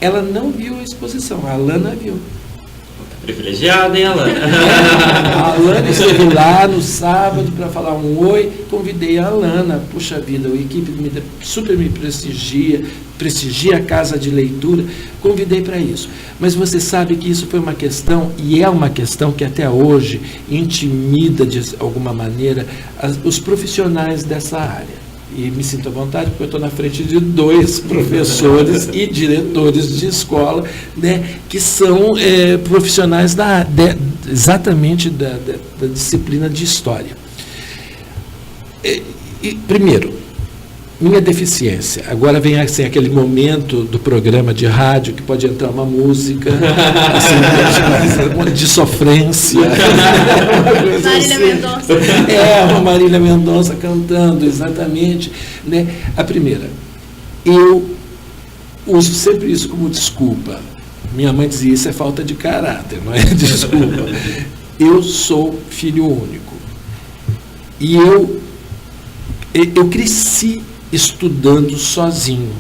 Ela não viu a exposição, a Alana viu. Privilegiada, hein, Alana? A Alana esteve lá no sábado para falar um oi, convidei a Alana, puxa vida, a equipe super me prestigia a casa de leitura, convidei para isso. Mas você sabe que isso foi uma questão, e é uma questão que até hoje intimida de alguma maneira os profissionais dessa área. E me sinto à vontade porque eu estou na frente de 2 professores e diretores de escola, né, que são profissionais exatamente da disciplina de história. Primeiro, minha deficiência. Agora vem assim, aquele momento do programa de rádio que pode entrar uma música assim, de sofrência. Marília Mendonça. Uma Marília Mendonça cantando, exatamente. Né? A primeira, eu uso sempre isso como desculpa. Minha mãe dizia, isso é falta de caráter, não é desculpa. Eu sou filho único. E eu eu cresci estudando sozinho.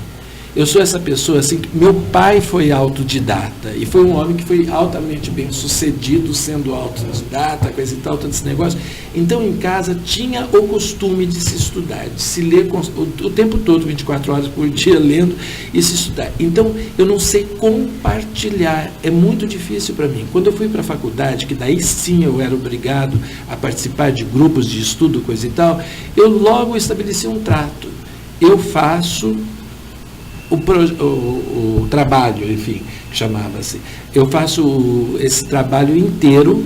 Eu sou essa pessoa assim, que meu pai foi autodidata e foi um homem que foi altamente bem sucedido sendo autodidata, coisa e tal, todo esse negócio. Então em casa tinha o costume de se estudar, de se ler o tempo todo, 24 horas por dia lendo e se estudar. Então eu não sei compartilhar, é muito difícil para mim. Quando eu fui para a faculdade, que daí sim eu era obrigado a participar de grupos de estudo, coisa e tal, eu logo estabeleci um trato. Eu faço o trabalho, enfim, chamava-se. Eu faço esse trabalho inteiro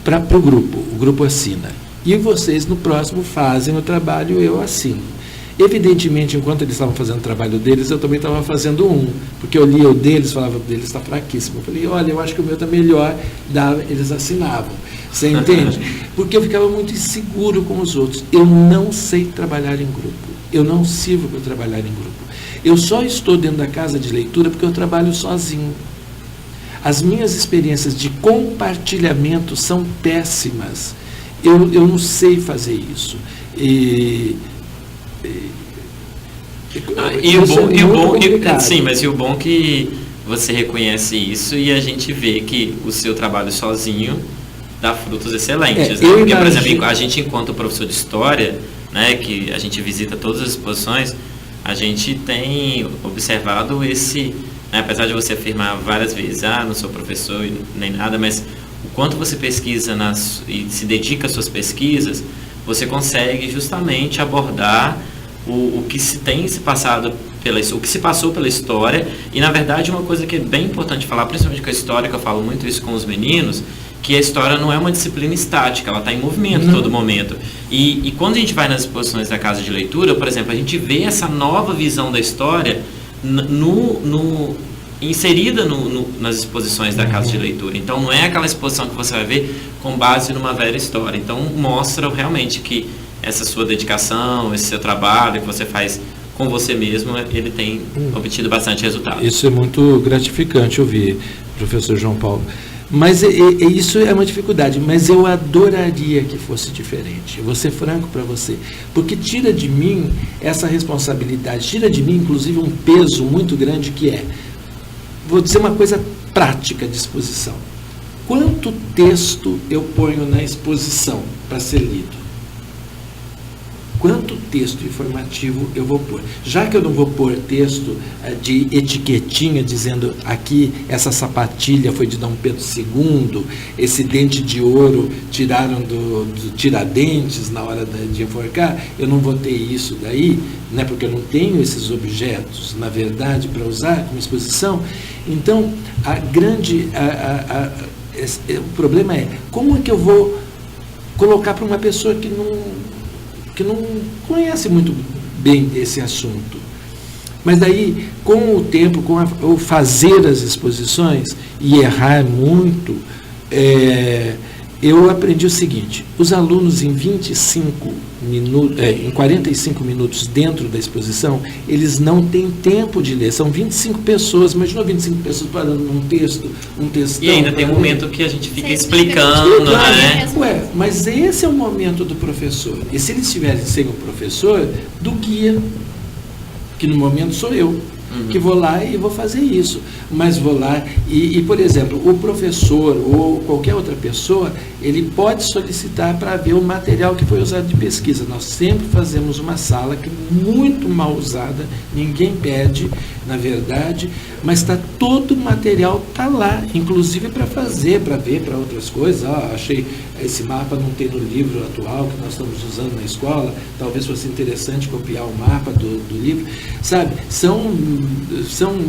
para o grupo assina. E vocês no próximo fazem o trabalho, eu assino. Evidentemente, enquanto eles estavam fazendo o trabalho deles, eu também estava fazendo porque eu lia o deles, falava, o deles está fraquíssimo. Eu falei, olha, eu acho que o meu está melhor, eles assinavam. Você entende? Porque eu ficava muito inseguro com os outros. Eu não sei trabalhar em grupo. Eu não sirvo para trabalhar em grupo. Eu só estou dentro da casa de leitura porque eu trabalho sozinho. As minhas experiências de compartilhamento são péssimas. Eu não sei fazer isso. Sim, mas e o bom que você reconhece isso e a gente vê que o seu trabalho sozinho dá frutos excelentes. Né? Porque, por exemplo, a gente, enquanto professor de história, né, que a gente visita todas as exposições, a gente tem observado esse, né, apesar de você afirmar várias vezes, não sou professor nem nada, mas o quanto você pesquisa e se dedica às suas pesquisas, você consegue justamente abordar o que se tem se passado o que se passou pela história. E na verdade uma coisa que é bem importante falar, principalmente com a história, que eu falo muito isso com os meninos, que a história não é uma disciplina estática, ela está em movimento todo momento. E quando a gente vai nas exposições da Casa de Leitura, por exemplo, a gente vê essa nova visão da história inserida nas exposições da Casa de Leitura. Então não é aquela exposição que você vai ver com base numa velha história. Então mostra realmente que essa sua dedicação, esse seu trabalho que você faz com você mesmo, ele tem obtido bastante resultado. Isso é muito gratificante ouvir, professor João Paulo. Mas isso é uma dificuldade, mas eu adoraria que fosse diferente. Eu vou ser franco para você, porque tira de mim essa responsabilidade, tira de mim, inclusive, um peso muito grande que vou dizer uma coisa prática de exposição. Quanto texto eu ponho na exposição para ser lido? Quanto texto informativo eu vou pôr? Já que eu não vou pôr texto de etiquetinha dizendo aqui essa sapatilha foi de Dom Pedro II, esse dente de ouro tiraram do Tiradentes na hora de enforcar, eu não vou ter isso daí, né, porque eu não tenho esses objetos, na verdade, para usar como exposição. Então, o problema é, como é que eu vou colocar para uma pessoa que não conhece muito bem esse assunto. Mas daí, com o tempo, com o fazer as exposições e errar muito, eu aprendi o seguinte: os alunos em 45 minutos dentro da exposição, eles não têm tempo de ler. São 25 pessoas, imagina 25 pessoas parando num texto, um textão. E ainda tem um momento que a gente fica explicando, né? Mas esse é o momento do professor. E se eles estiverem sem o professor, do guia, que no momento sou eu, que vou lá e vou fazer isso. Mas vou lá e, por exemplo, o professor ou qualquer outra pessoa, ele pode solicitar para ver o material que foi usado de pesquisa. Nós sempre fazemos uma sala que é muito mal usada, ninguém pede, na verdade, mas todo o material está lá, inclusive para fazer, para ver, para outras coisas. Achei esse mapa, não tem no livro atual que nós estamos usando na escola, talvez fosse interessante copiar o mapa do livro, sabe?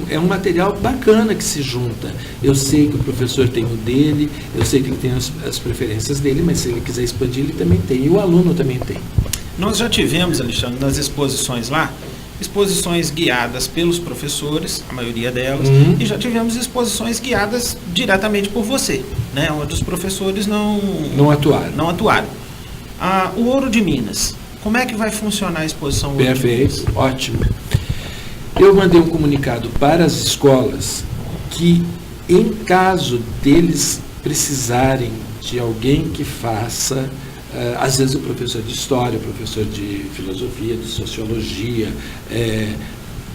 É um material bacana que se junta. Eu sei que o professor tem o dele, eu sei que ele tem as preferências dele, mas se ele quiser expandir, ele também tem, e o aluno também tem. Nós já tivemos, Alexandre, nas exposições lá, exposições guiadas pelos professores, a maioria delas, e já tivemos exposições guiadas diretamente por você, né, onde os professores não atuaram. O Ouro de Minas, como é que vai funcionar a exposição Ouro de Minas? Perfeito, ótimo. Eu mandei um comunicado para as escolas que, em caso deles precisarem de alguém que faça às vezes o professor de história, o professor de filosofia, de sociologia,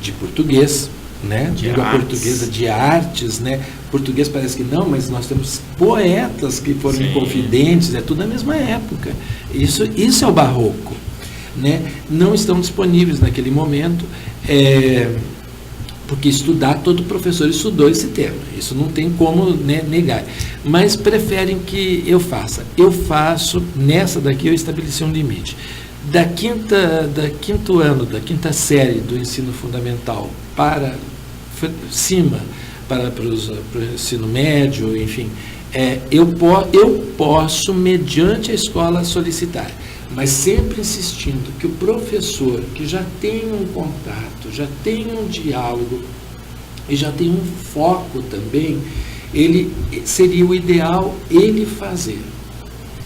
de português, né? Língua portuguesa, de artes, né? Português parece que não, mas nós temos poetas que foram inconfidentes, é tudo da mesma época. Isso é o barroco, né? Não estão disponíveis naquele momento, porque estudar, todo professor estudou esse tema, isso não tem como, né, negar, mas preferem que eu faça. Eu faço, nessa daqui eu estabeleci um limite. Da quinto ano, da quinta série do ensino fundamental para cima, para o ensino médio, enfim, eu posso, mediante a escola, solicitar, mas sempre insistindo que o professor, que já tem um contato, já tem um diálogo e já tem um foco também, ele seria o ideal ele fazer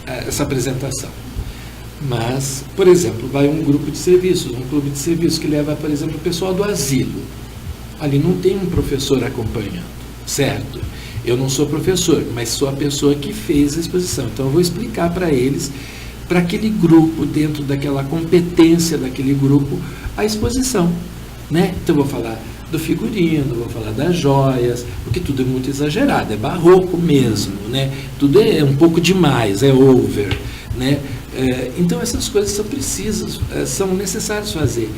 essa apresentação. Mas, por exemplo, vai um grupo de serviços, um clube de serviços que leva, por exemplo, o pessoal do asilo. Ali não tem um professor acompanhando, certo? Eu não sou professor, mas sou a pessoa que fez a exposição. Então eu vou explicar para eles, para aquele grupo, dentro daquela competência daquele grupo, a exposição, né? Então eu vou falar do figurino, vou falar das joias, porque tudo é muito exagerado, é barroco mesmo, né? Tudo é um pouco demais, é over, né? Então essas coisas são precisas, são necessárias fazer.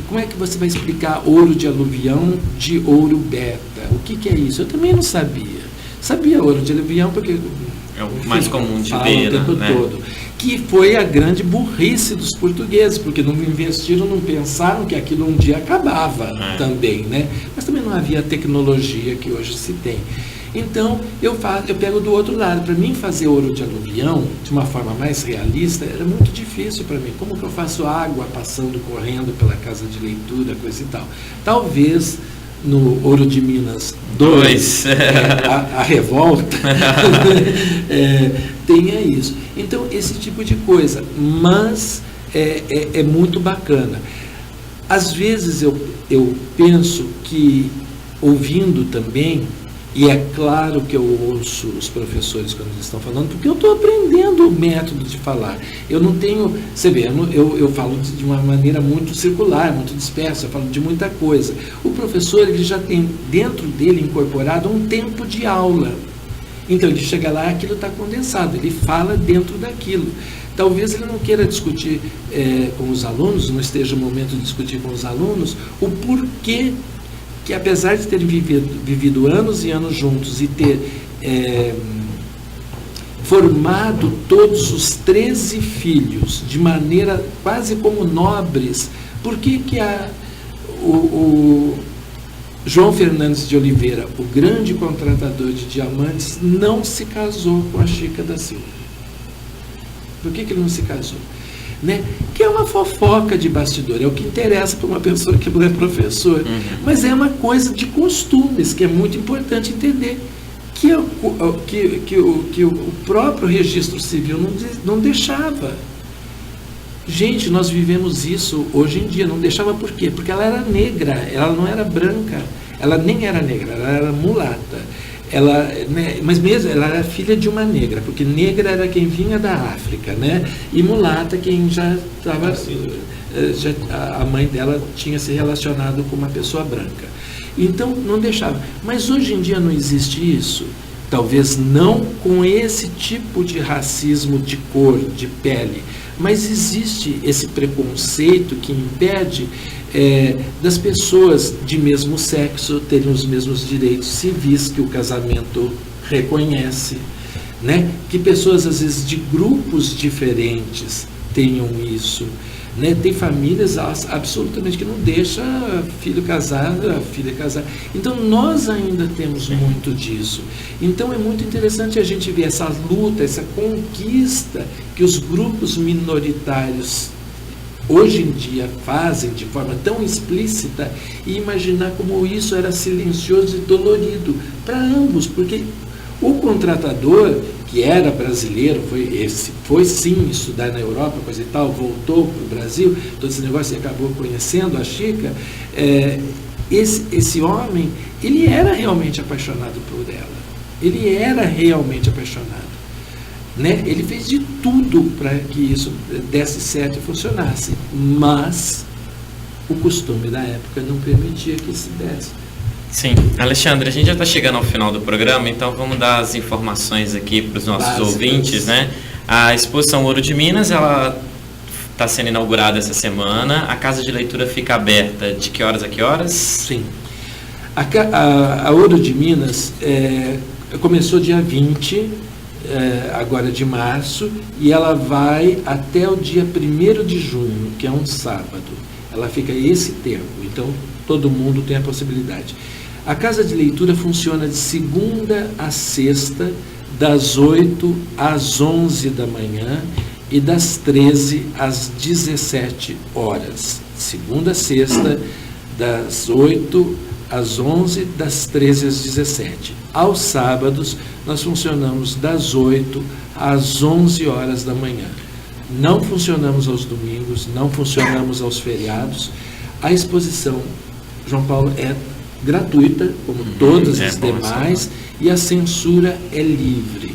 Como é que você vai explicar ouro de aluvião de ouro beta? O que é isso? Eu também não sabia. Sabia ouro de aluvião porque é o mais comum de ver, o tempo todo. Que foi a grande burrice dos portugueses, porque não investiram, não pensaram que aquilo um dia acabava também, né? Mas também não havia a tecnologia que hoje se tem. Então, eu pego do outro lado. Para mim, fazer ouro de aluvião, de uma forma mais realista, era muito difícil para mim. Como que eu faço água passando, correndo pela casa de leitura, coisa e tal? Talvez no Ouro de Minas 2, a revolta, tenha isso. Então, esse tipo de coisa. Mas é muito bacana. Às vezes, eu penso que, ouvindo também, e é claro que eu ouço os professores quando eles estão falando, porque eu estou aprendendo o método de falar. Eu não tenho, você vê, eu falo de uma maneira muito circular, muito dispersa, eu falo de muita coisa. O professor, ele já tem dentro dele incorporado um tempo de aula. Então ele chega lá, aquilo está condensado, ele fala dentro daquilo. Talvez ele não queira discutir com os alunos, não esteja no momento de discutir com os alunos, o porquê que, apesar de terem vivido anos e anos juntos e ter formado todos os 13 filhos de maneira quase como nobres, por que o João Fernandes de Oliveira, o grande contratador de diamantes, não se casou com a Chica da Silva? Por que ele não se casou? Né? Que é uma fofoca de bastidor, é o que interessa para uma pessoa que não é professor, mas é uma coisa de costumes que é muito importante entender, que o próprio registro civil não deixava. Gente, nós vivemos isso hoje em dia, não deixava por quê? Porque ela era negra, ela não era branca, ela nem era negra, ela era mulata. Ela, né, mas mesmo ela era filha de uma negra, porque negra era quem vinha da África, né? E mulata quem já estava, a mãe dela tinha se relacionado com uma pessoa branca. Então não deixava. Mas hoje em dia não existe isso. Talvez não com esse tipo de racismo de cor, de pele, mas existe esse preconceito que impede das pessoas de mesmo sexo terem os mesmos direitos civis que o casamento reconhece, né? Que pessoas, às vezes, de grupos diferentes tenham isso, né? Tem famílias absolutamente que não deixam filho casar, filha casar. Então, nós ainda temos muito disso. Então, é muito interessante a gente ver essa luta, essa conquista que os grupos minoritários hoje em dia fazem de forma tão explícita, e imaginar como isso era silencioso e dolorido para ambos, porque o contratador, que era brasileiro, foi sim estudar na Europa, coisa e tal, voltou para o Brasil, todo esse negócio, e acabou conhecendo a Chica, esse homem, ele era realmente apaixonado por ela, ele era realmente apaixonado. né? Ele fez de tudo para que isso desse certo e funcionasse, mas o costume da época não permitia que isso desse. Sim, Alexandre, a gente já está chegando ao final do programa, então vamos dar as informações aqui para os nossos ouvintes, né? A exposição Ouro de Minas, ela está sendo inaugurada essa semana. A Casa de Leitura fica aberta de que horas a que horas? Sim. A Ouro de Minas começou dia 20, agora de março, e ela vai até o dia 1º de junho, que é um sábado. Ela fica esse tempo, então todo mundo tem a possibilidade. A Casa de Leitura funciona de segunda a sexta, das 8 às 11 da manhã e das 13 às 17 horas. Segunda a sexta, das 8 às 11, das 13 às 17. Aos sábados, nós funcionamos das 8 às 11 horas da manhã. Não funcionamos aos domingos, não funcionamos aos feriados. A exposição, João Paulo, é gratuita, como todas as demais, e a censura é livre,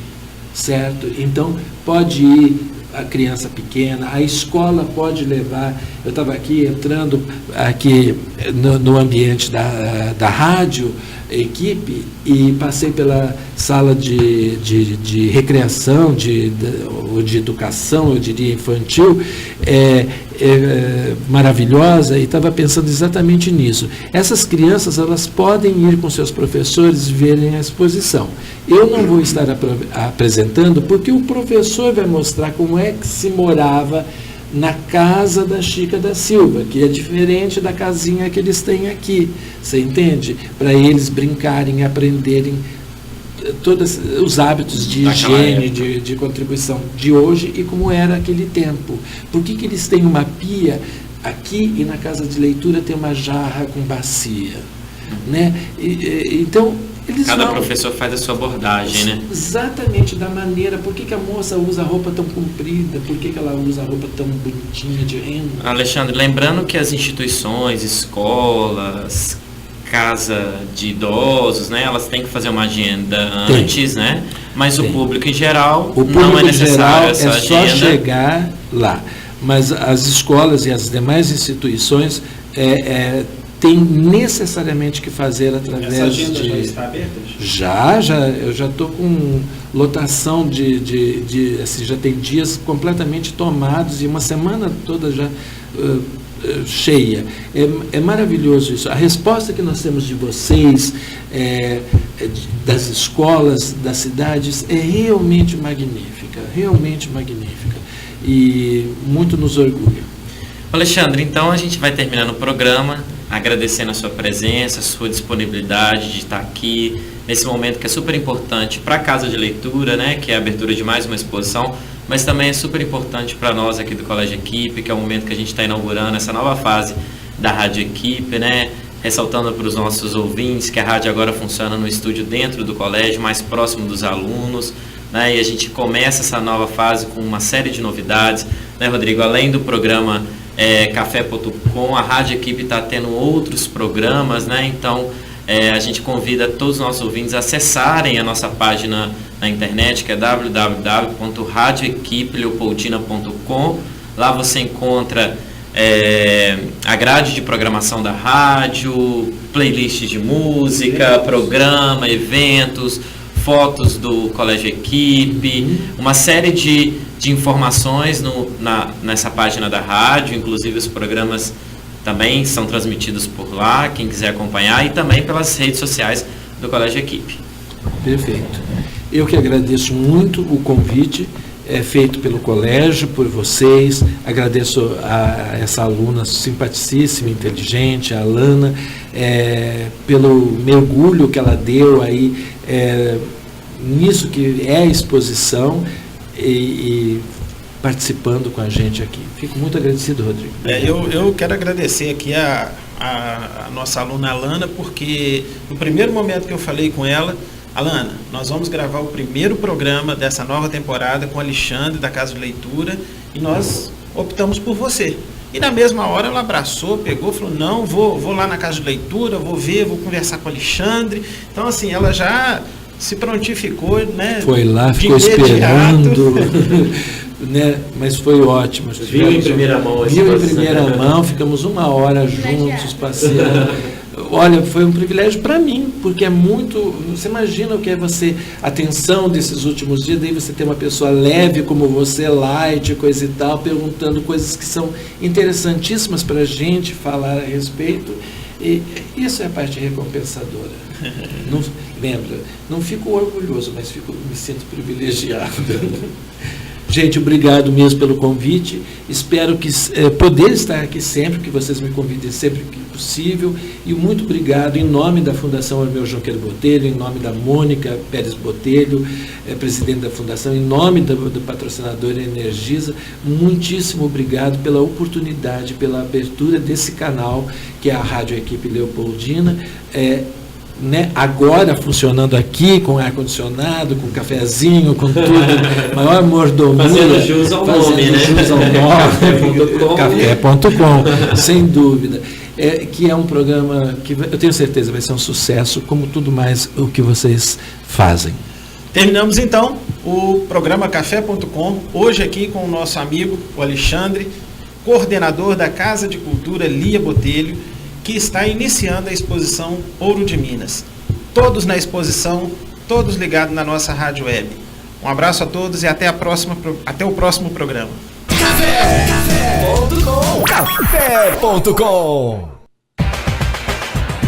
certo? Então, pode ir a criança pequena, a escola pode levar. Eu estava aqui entrando aqui no ambiente da rádio equipe e passei pela sala de recreação, ou de educação, eu diria infantil, maravilhosa, e estava pensando exatamente nisso. Essas crianças, elas podem ir com seus professores verem a exposição. Eu não vou estar apresentando, porque o professor vai mostrar como é que se morava na casa da Chica da Silva, que é diferente da casinha que eles têm aqui, você entende? Para eles brincarem, aprenderem todos os hábitos de higiene, de contribuição de hoje e como era aquele tempo. Por que eles têm uma pia aqui e na Casa de Leitura tem uma jarra com bacia? Né? Então, cada professor faz a sua abordagem, né? Exatamente, da maneira. Por que a moça usa roupa tão comprida? Por que ela usa roupa tão bonitinha de renda? Alexandre, lembrando que as instituições, escolas, casa de idosos, né? Elas têm que fazer uma agenda antes, né? Mas o público em geral não é necessário essa agenda. É só chegar lá. Mas as escolas e as demais instituições tem necessariamente que fazer através Essa agenda já está aberta? Eu já estou com lotação assim, já tem dias completamente tomados e uma semana toda já cheia. É maravilhoso isso. A resposta que nós temos de vocês, das escolas, das cidades, é realmente magnífica, e muito nos orgulha. Alexandre, então a gente vai terminando o programa, agradecendo a sua presença, a sua disponibilidade de estar aqui nesse momento que é super importante para a Casa de Leitura, né, que é a abertura de mais uma exposição, mas também é super importante para nós aqui do Colégio Equipe, que é o momento que a gente está inaugurando essa nova fase da Rádio Equipe, né, ressaltando para os nossos ouvintes que a rádio agora funciona no estúdio dentro do colégio, mais próximo dos alunos, né, e a gente começa essa nova fase com uma série de novidades, né, Rodrigo? Além do programa Café.com, a Rádio Equipe está tendo outros programas, né? Então a gente convida todos os nossos ouvintes a acessarem a nossa página na internet, que é www.radioequipeleopoldina.com. Lá você encontra a grade de programação da rádio, playlist de música, programa, eventos, fotos do Colégio Equipe, uma série de informações nessa página da rádio, inclusive os programas também são transmitidos por lá, quem quiser acompanhar, e também pelas redes sociais do Colégio Equipe. Perfeito. Eu que agradeço muito o convite feito pelo colégio, por vocês, agradeço a essa aluna simpaticíssima, inteligente, a Alana, pelo mergulho que ela deu aí nisso que é a exposição e participando com a gente aqui. Fico muito agradecido, Rodrigo. Eu quero agradecer aqui a nossa aluna Alana, porque no primeiro momento que eu falei com ela, Alana, nós vamos gravar o primeiro programa dessa nova temporada com o Alexandre, da Casa de Leitura, e nós optamos por você. E na mesma hora ela abraçou, pegou, falou, não, vou lá na Casa de Leitura, vou conversar com o Alexandre. Então, assim, ela já se prontificou, né? Foi lá, ficou esperando, né? Mas foi ótimo. Viu em primeira mão. Viu em primeira mão, ficamos 1 hora juntos, passeando. Olha, foi um privilégio para mim, porque é muito... Você imagina o que é você... A tensão desses últimos dias, daí você ter uma pessoa leve como você, light, coisa e tal, perguntando coisas que são interessantíssimas para a gente falar a respeito. E isso é a parte recompensadora. Não, lembra, não fico orgulhoso, mas me sinto privilegiado. Gente, obrigado mesmo pelo convite. Espero que poder estar aqui sempre, que vocês me convidem sempre que possível. E muito obrigado em nome da Fundação Armeu Junqueiro Botelho, em nome da Mônica Pérez Botelho, presidente da Fundação, em nome do patrocinador Energisa. Muitíssimo obrigado pela oportunidade, pela abertura desse canal, que é a Rádio Equipe Leopoldina. Né, agora funcionando aqui com ar-condicionado, com cafezinho, com tudo, maior mordomia, fazendo jus ao nome, café.com, sem dúvida, que é um programa que eu tenho certeza vai ser um sucesso, como tudo mais o que vocês fazem. Terminamos então o programa Café.com, hoje aqui com o nosso amigo, o Alexandre, coordenador da Casa de Cultura Lia Botelho, que está iniciando a exposição Ouro de Minas. Todos na exposição, todos ligados na nossa rádio web. Um abraço a todos e até o próximo programa. Café.com.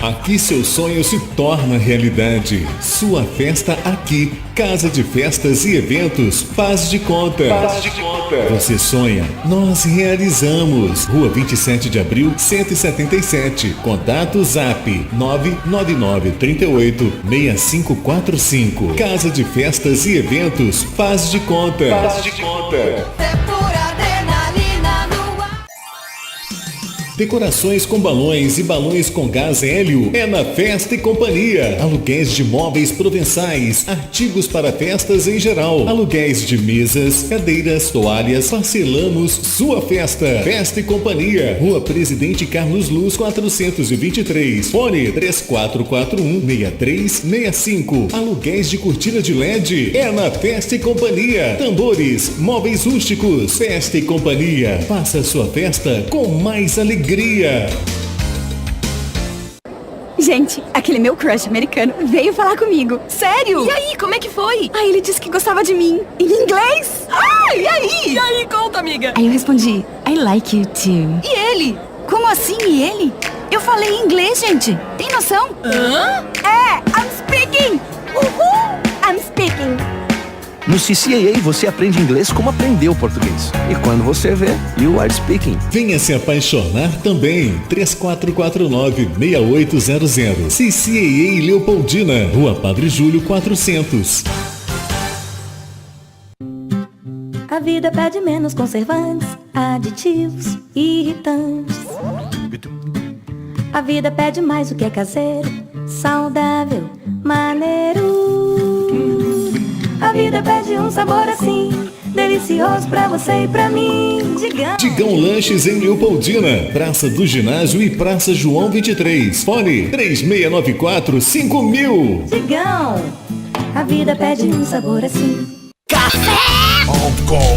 Aqui seu sonho se torna realidade. Sua festa aqui. Casa de Festas e Eventos Faz de Conta. Você sonha, nós realizamos. Rua 27 de Abril, 177. Contato Zap 999386545. Casa de Festas e Eventos Faz de Conta. Decorações com balões e balões com gás hélio é na Festa e Companhia. Aluguéis de móveis provençais, artigos para festas em geral. Aluguéis de mesas, cadeiras, toalhas, parcelamos sua festa. Festa e Companhia, Rua Presidente Carlos Luz 423. Fone 3441-6365. Aluguéis de cortina de LED é na Festa e Companhia. Tambores, móveis rústicos. Festa e Companhia. Faça sua festa com mais alegria. Gente, aquele meu crush americano veio falar comigo. Sério? E aí, como é que foi? Aí ele disse que gostava de mim. Em inglês? E aí? E aí, conta, amiga. Aí eu respondi, I like you too. E ele? Como assim, e ele? Eu falei em inglês, gente. Tem noção? I'm speaking. Uhul. I'm speaking. No CCAA você aprende inglês como aprendeu português. E quando você vê, you are speaking. Venha se apaixonar também. 3449-6800. CCAA Leopoldina, Rua Padre Júlio 400. A vida pede menos conservantes, aditivos, irritantes. A vida pede mais o que é caseiro, saudável, maneiro. A vida pede um sabor assim, delicioso pra você e pra mim. Digão Lanches em Leopoldina, Praça do Ginásio e Praça João 23. Fone 3694-5000. Digão, a vida pede um sabor assim. Café.com